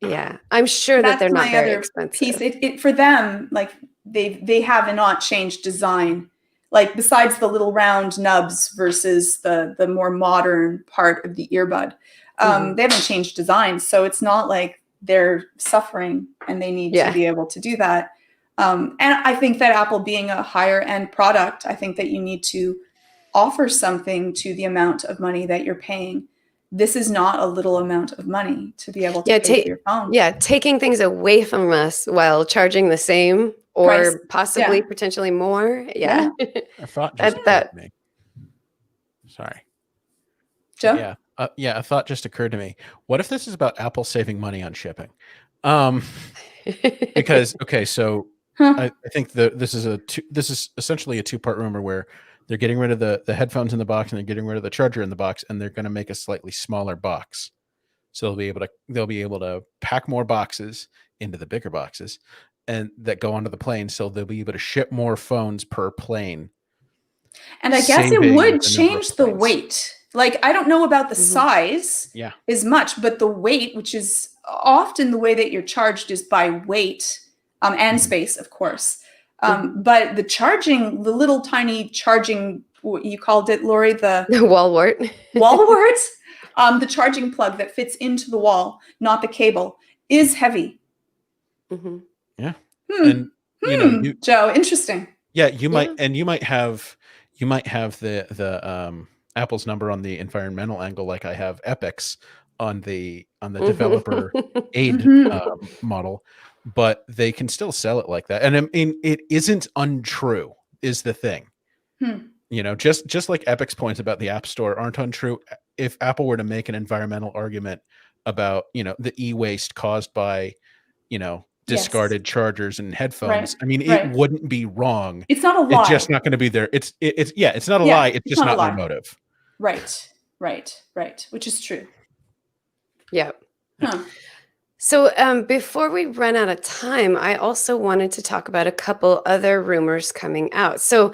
A: Yeah, I'm sure that they're not very expensive.
B: Piece. For them, like they have not changed design. Like besides the little round nubs versus the more modern part of the earbud. They haven't changed design, so it's not like they're suffering and they need to be able to do that. And I think that Apple being a higher end product, I think that you need to offer something to the amount of money that you're paying. This is not a little amount of money to be able to pay for your phone.
A: Yeah, taking things away from us while charging the same or price. Possibly potentially more. Yeah.
C: I thought just occurred to me. Sorry.
B: Joe?
C: A thought just occurred to me. What if this is about Apple saving money on shipping? Because so I think this is essentially a two-part rumor where They're getting rid of the headphones in the box, and they're getting rid of the charger in the box, and they're going to make a slightly smaller box. So they'll be able to pack more boxes into the bigger boxes, and that go onto the plane. So they'll be able to ship more phones per plane.
B: And I guess it
C: saving
B: would
C: the number of
B: change the
C: planes.
B: weight. Like, I don't know about the size
C: Yeah.
B: as much, but the weight, which is often the way that you're charged, is by weight and space, of course. But the charging, the little tiny charging, what you called it, Lori, the
A: Wallwart.
B: the charging plug that fits into the wall, not the cable, is heavy.
C: Yeah. And you know,
B: Joe, interesting.
C: Yeah, you might have the Apple's number on the environmental angle, like I have Epic's on the developer aid model, but they can still sell it like that. And I mean, it isn't untrue, is the thing. You know, just like Epic's points about the App Store aren't untrue. If Apple were to make an environmental argument about, you know, the e-waste caused by, you know, discarded chargers and headphones, I mean, it wouldn't be wrong.
B: It's not a lie.
C: It's just not going to be there. It's not a lie. It's just not their motive.
B: Right. Which is true.
A: Yeah. So before we run out of time, I also wanted to talk about a couple other rumors coming out. So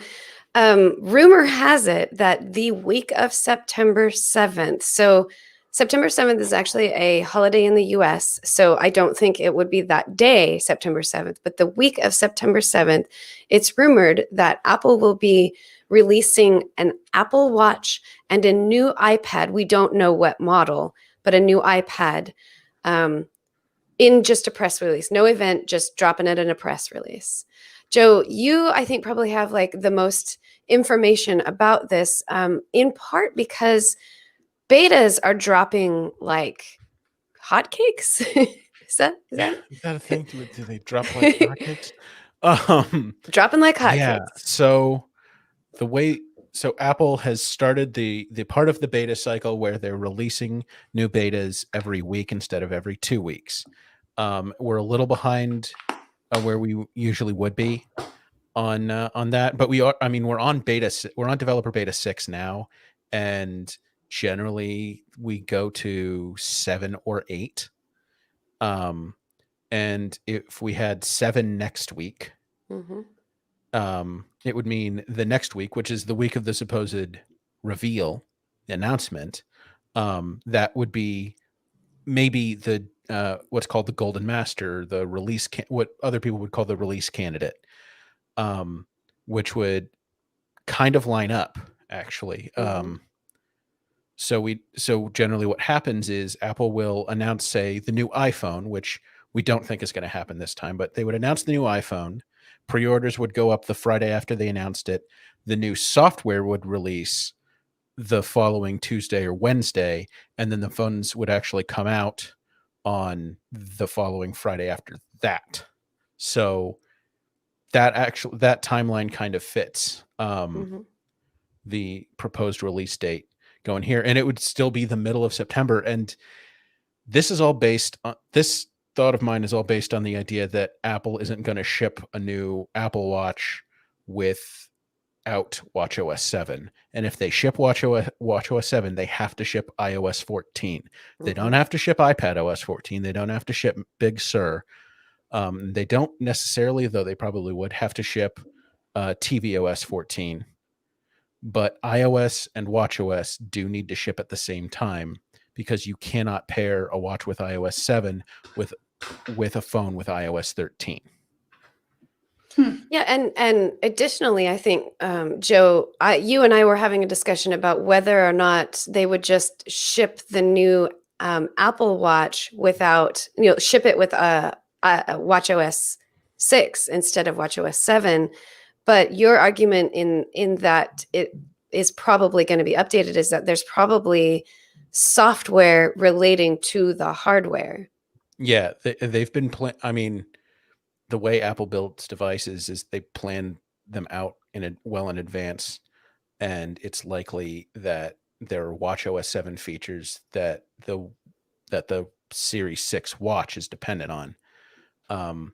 A: rumor has it that the week of September 7th, so September 7th is actually a holiday in the US, so I don't think it would be that day, September 7th, but the week of September 7th, it's rumored that Apple will be releasing an Apple Watch and a new iPad. We don't know what model, but a new iPad in just a press release. No event, just dropping it in a press release. Joe, you, I think, probably have like the most information about this, in part because betas are dropping like hotcakes. Is that
C: a thing? Do they drop like hotcakes?
A: Dropping like hotcakes.
C: Yeah. So Apple has started the part of the beta cycle where they're releasing new betas every week instead of every 2 weeks. We're a little behind where we usually would be on that, but we are. I mean, we're on developer beta 6 now, and generally we go to 7 or 8. And if we had 7 next week, it would mean the next week, which is the week of the supposed reveal announcement, that would be maybe the what's called the golden master, the release, what other people would call the release candidate, which would kind of line up actually. So generally what happens is Apple will announce, say, the new iPhone, which we don't think is going to happen this time, but they would announce the new iPhone. Pre-orders would go up the Friday after they announced it. The new software would release the following Tuesday or Wednesday, and then the phones would actually come out on the following Friday after that. So that timeline kind of fits the proposed release date going here, and it would still be the middle of September. And this is all based on this thought of mine is all based on the idea that Apple isn't going to ship a new Apple Watch without watchOS 7. And if they ship watchOS 7, they have to ship iOS 14. They don't have to ship iPadOS 14. They don't have to ship Big Sur. They don't necessarily, though they probably would, have to ship tvOS 14. But iOS and watchOS do need to ship at the same time, because you cannot pair a watch with iOS 7 with a phone with iOS 13.
A: Yeah, and additionally, I think, Joe, you and I were having a discussion about whether or not they would just ship the new Apple Watch without, ship it with a watchOS 6 instead of watchOS 7. But your argument in that it is probably going to be updated is that there's probably software relating to the hardware.
C: Yeah, they've been I mean, the way Apple builds devices is they plan them out well in advance, and it's likely that there are watchOS 7 features that the Series 6 watch is dependent on.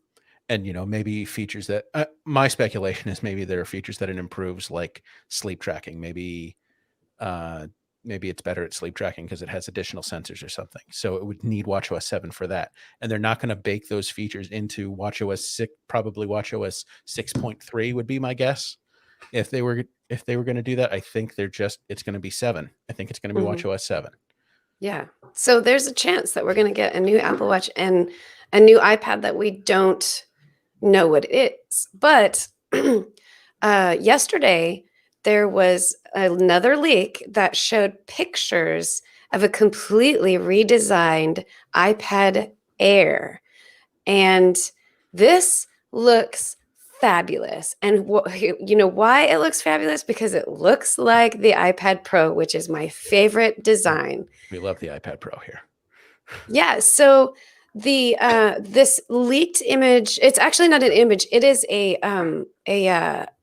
C: and maybe features that my speculation is maybe there are features that it improves, like sleep tracking. Maybe it's better at sleep tracking because it has additional sensors or something. So it would need watchOS 7 for that. And they're not going to bake those features into watchOS 6, probably watchOS 6.3 would be my guess. If they were going to do that, I think it's going to be 7. I think it's going to be watchOS 7.
A: Yeah. So there's a chance that we're going to get a new Apple Watch and a new iPad that we don't know what it is. But yesterday, there was another leak that showed pictures of a completely redesigned iPad Air. And this looks fabulous. And why it looks fabulous? Because it looks like the iPad Pro, which is my favorite design.
C: We love the iPad Pro here.
A: Yeah. So the this leaked image, it's actually not an image. It is a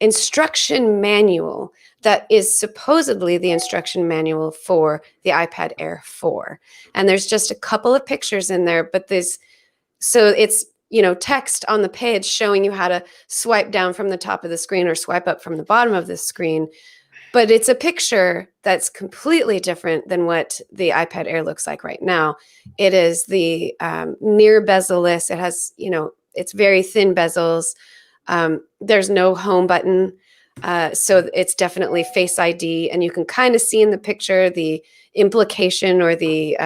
A: instruction manual that is supposedly the instruction manual for the iPad Air 4. And there's just a couple of pictures in there, but so it's text on the page showing you how to swipe down from the top of the screen or swipe up from the bottom of the screen. But it's a picture that's completely different than what the iPad Air looks like right now. It is the near bezel-less. It has, it's very thin bezels. There's no home button. So it's definitely Face ID. And you can kind of see in the picture the implication or the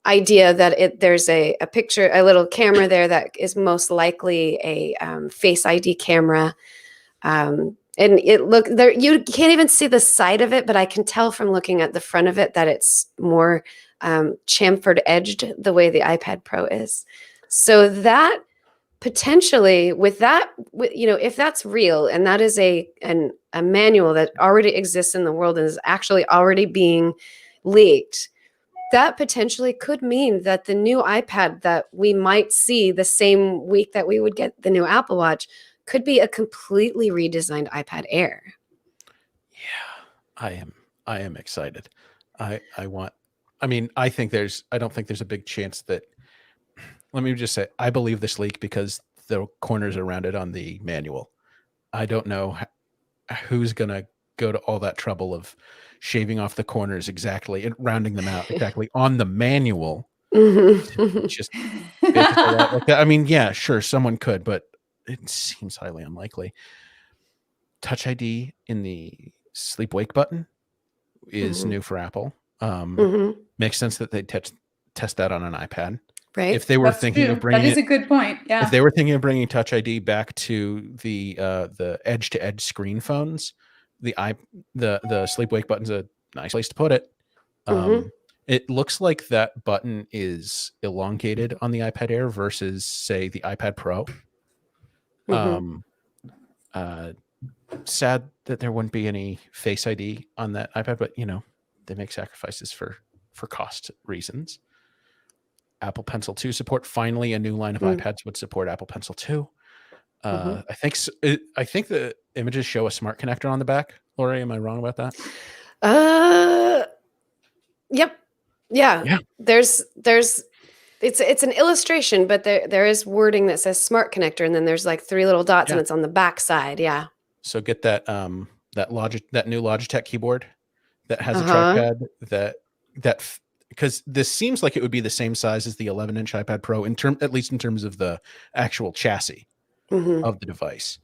A: idea that there's a picture, a little camera there that is most likely a Face ID camera. And you can't even see the side of it, but I can tell from looking at the front of it that it's more chamfered edged the way the iPad Pro is. So that potentially if that's real and that is a manual that already exists in the world and is actually already being leaked, that potentially could mean that the new iPad that we might see the same week that we would get the new Apple Watch could be a completely redesigned iPad Air.
C: Yeah, I am excited. I don't think there's a big chance that, let me just say, I believe this leak because the corners are rounded on the manual. I don't know who's going to go to all that trouble of shaving off the corners exactly and rounding them out exactly on the manual. Just I mean, yeah, sure, someone could, but it seems highly unlikely. Touch ID in the sleep wake button is new for Apple. Makes sense that they test that on an iPad.
A: Right.
C: If they were thinking of bringing
B: that is a good point. Yeah.
C: If they were thinking of bringing Touch ID back to the edge-to-edge screen phones, the sleep wake button's a nice place to put it. It looks like that button is elongated on the iPad Air versus, say, the iPad Pro. Sad that there wouldn't be any Face ID on that iPad, but they make sacrifices for cost reasons. Apple Pencil 2 support. Finally, a new line of iPads would support Apple Pencil 2. I think the images show a smart connector on the back. Lori, am I wrong about that?
A: Yep. Yeah. There's it's an illustration, but there is wording that says smart connector, and then there's like 3 little dots, and it's on the back side. Yeah.
C: So get that new Logitech keyboard that has a trackpad that because this seems like it would be the same size as the 11-inch iPad Pro at least in terms of the actual chassis of the device.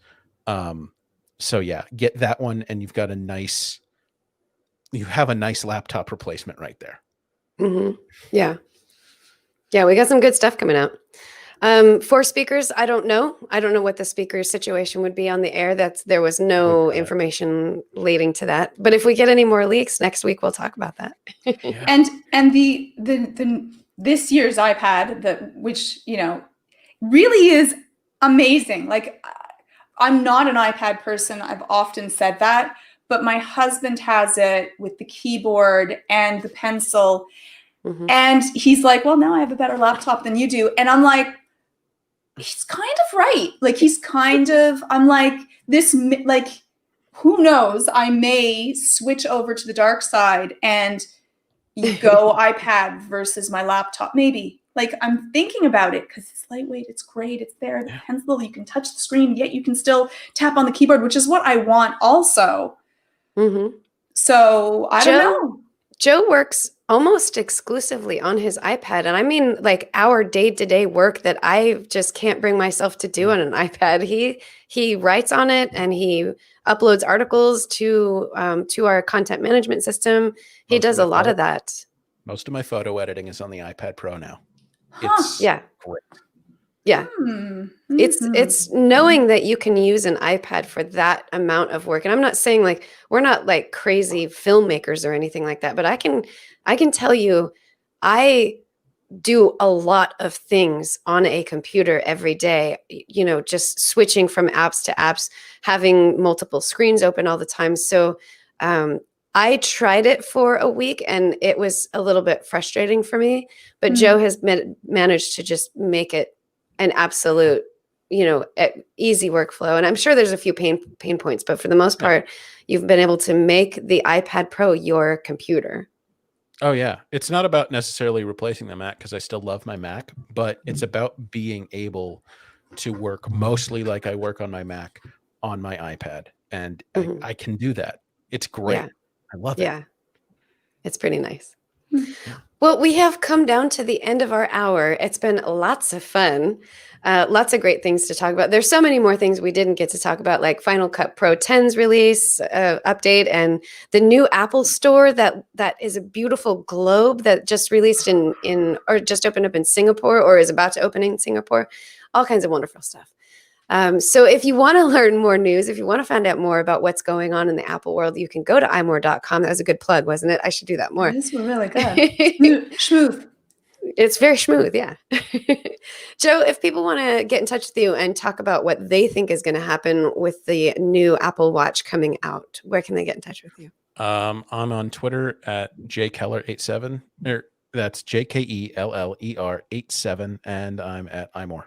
C: So yeah, get that one, and you have a nice laptop replacement right there.
A: Yeah. Yeah, we got some good stuff coming out. 4 speakers, I don't know what the speaker situation would be on the Air. There was no information leading to that. But if we get any more leaks next week, we'll talk about that.
B: And the this year's iPad, which really is amazing. Like, I'm not an iPad person. I've often said that, but my husband has it with the keyboard and the pencil. And he's like, well, now I have a better laptop than you do. And I'm like, he's kind of right. Like, I'm like, who knows? I may switch over to the dark side and go iPad versus my laptop. Maybe. Like, I'm thinking about it because it's lightweight, it's great, it's there, the pencil, you can touch the screen, yet you can still tap on the keyboard, which is what I want also.
A: Mm-hmm.
B: So I don't know.
A: Joe works almost exclusively on his iPad. And I mean, like, our day-to-day work that I just can't bring myself to do on an iPad. He writes on it, and he uploads articles to our content management system. He does a lot of that.
C: Most of my photo editing is on the iPad Pro now.
B: Huh.
C: It's great.
A: Yeah. It's knowing that you can use an iPad for that amount of work. And I'm not saying, like, we're not like crazy filmmakers or anything like that, but I can tell you, I do a lot of things on a computer every day, just switching from apps to apps, having multiple screens open all the time. So I tried it for a week, and it was a little bit frustrating for me, but Joe has managed to just make it an absolute, easy workflow. And I'm sure there's a few pain points, but for the most part, you've been able to make the iPad Pro your computer.
C: Oh yeah. It's not about necessarily replacing the Mac, because I still love my Mac, but it's about being able to work mostly like I work on my Mac on my iPad. And I can do that. It's great.
A: Yeah.
C: I love it.
A: Yeah. It's pretty nice. Well, we have come down to the end of our hour. It's been lots of fun. Lots of great things to talk about. There's so many more things we didn't get to talk about, like Final Cut Pro 10's release update, and the new Apple Store that is a beautiful globe that just released or just opened up in Singapore, or is about to open in Singapore. All kinds of wonderful stuff. So if you want to learn more news, if you want to find out more about what's going on in the Apple world, you can go to iMore.com. That was a good plug, wasn't it? I should do that more.
B: This was really good. Smooth.
A: It's very smooth, yeah. Joe, if people want to get in touch with you and talk about what they think is going to happen with the new Apple Watch coming out, where can they get in touch with you?
C: I'm on Twitter at jkeller87, or that's JKELLER 87, and I'm at iMore.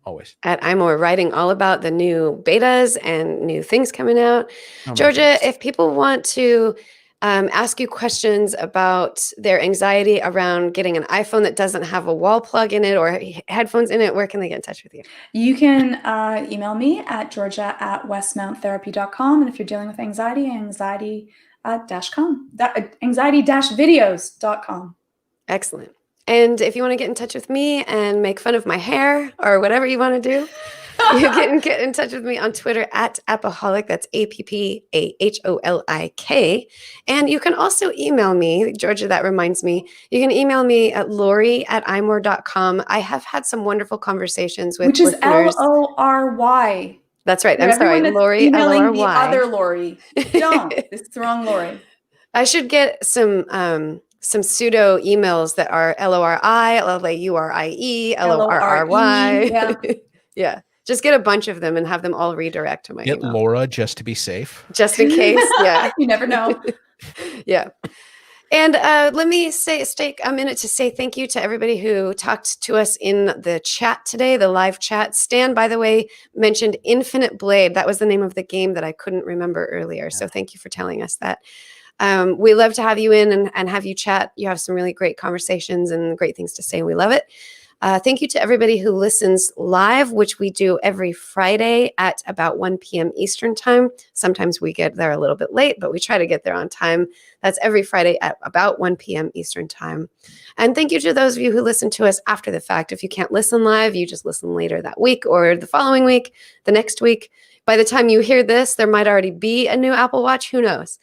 C: Always.
A: At iMore, writing all about the new betas and new things coming out. Georgia, if people want to ask you questions about their anxiety around getting an iPhone that doesn't have a wall plug in it or headphones in it, where can they get in touch with you?
B: You can email me at georgia@westmounttherapy.com. And if you're dealing with anxiety, anxiety-videos.com.
A: Excellent. And if you want to get in touch with me and make fun of my hair or whatever you want to do, you can get in touch with me on Twitter at Appaholic. That's APPAHOLIK. And you can also email me, Georgia, that reminds me. You can email me at Lori@imore.com. I have had some wonderful conversations with listeners.
B: Which is LORY.
A: That's right. I'm sorry, Lori,
B: emailing
A: LORY.
B: the other Lori. Don't. This is the wrong Lori.
A: I should get some pseudo emails that are LORI, LURIE, LORRY.
B: Yeah.
A: Yeah. Just get a bunch of them and have them all redirect to my email.
C: Get Laura just to be safe.
A: Just in case. Yeah.
B: You never know.
A: Yeah. And let me take a minute to say thank you to everybody who talked to us in the chat today, the live chat. Stan, by the way, mentioned Infinite Blade. That was the name of the game that I couldn't remember earlier. So thank you for telling us that. We love to have you in and have you chat. You have some really great conversations and great things to say. We love it. Thank you to everybody who listens live, which we do every Friday at about 1 p.m. Eastern time. Sometimes we get there a little bit late, but we try to get there on time. That's every Friday at about 1 p.m. Eastern time. And thank you to those of you who listen to us after the fact. If you can't listen live, you just listen later that week or the following week, the next week. By the time you hear this, there might already be a new Apple Watch. Who knows?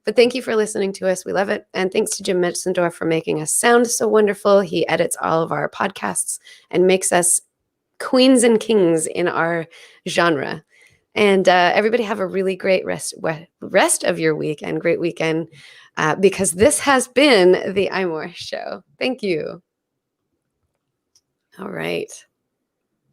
A: But thank you for listening to us. We love it. And thanks to Jim Metzendorf for making us sound so wonderful. He edits all of our podcasts and makes us queens and kings in our genre. And everybody have a really great rest of your week and great weekend, because this has been the iMore Show. Thank you. All right.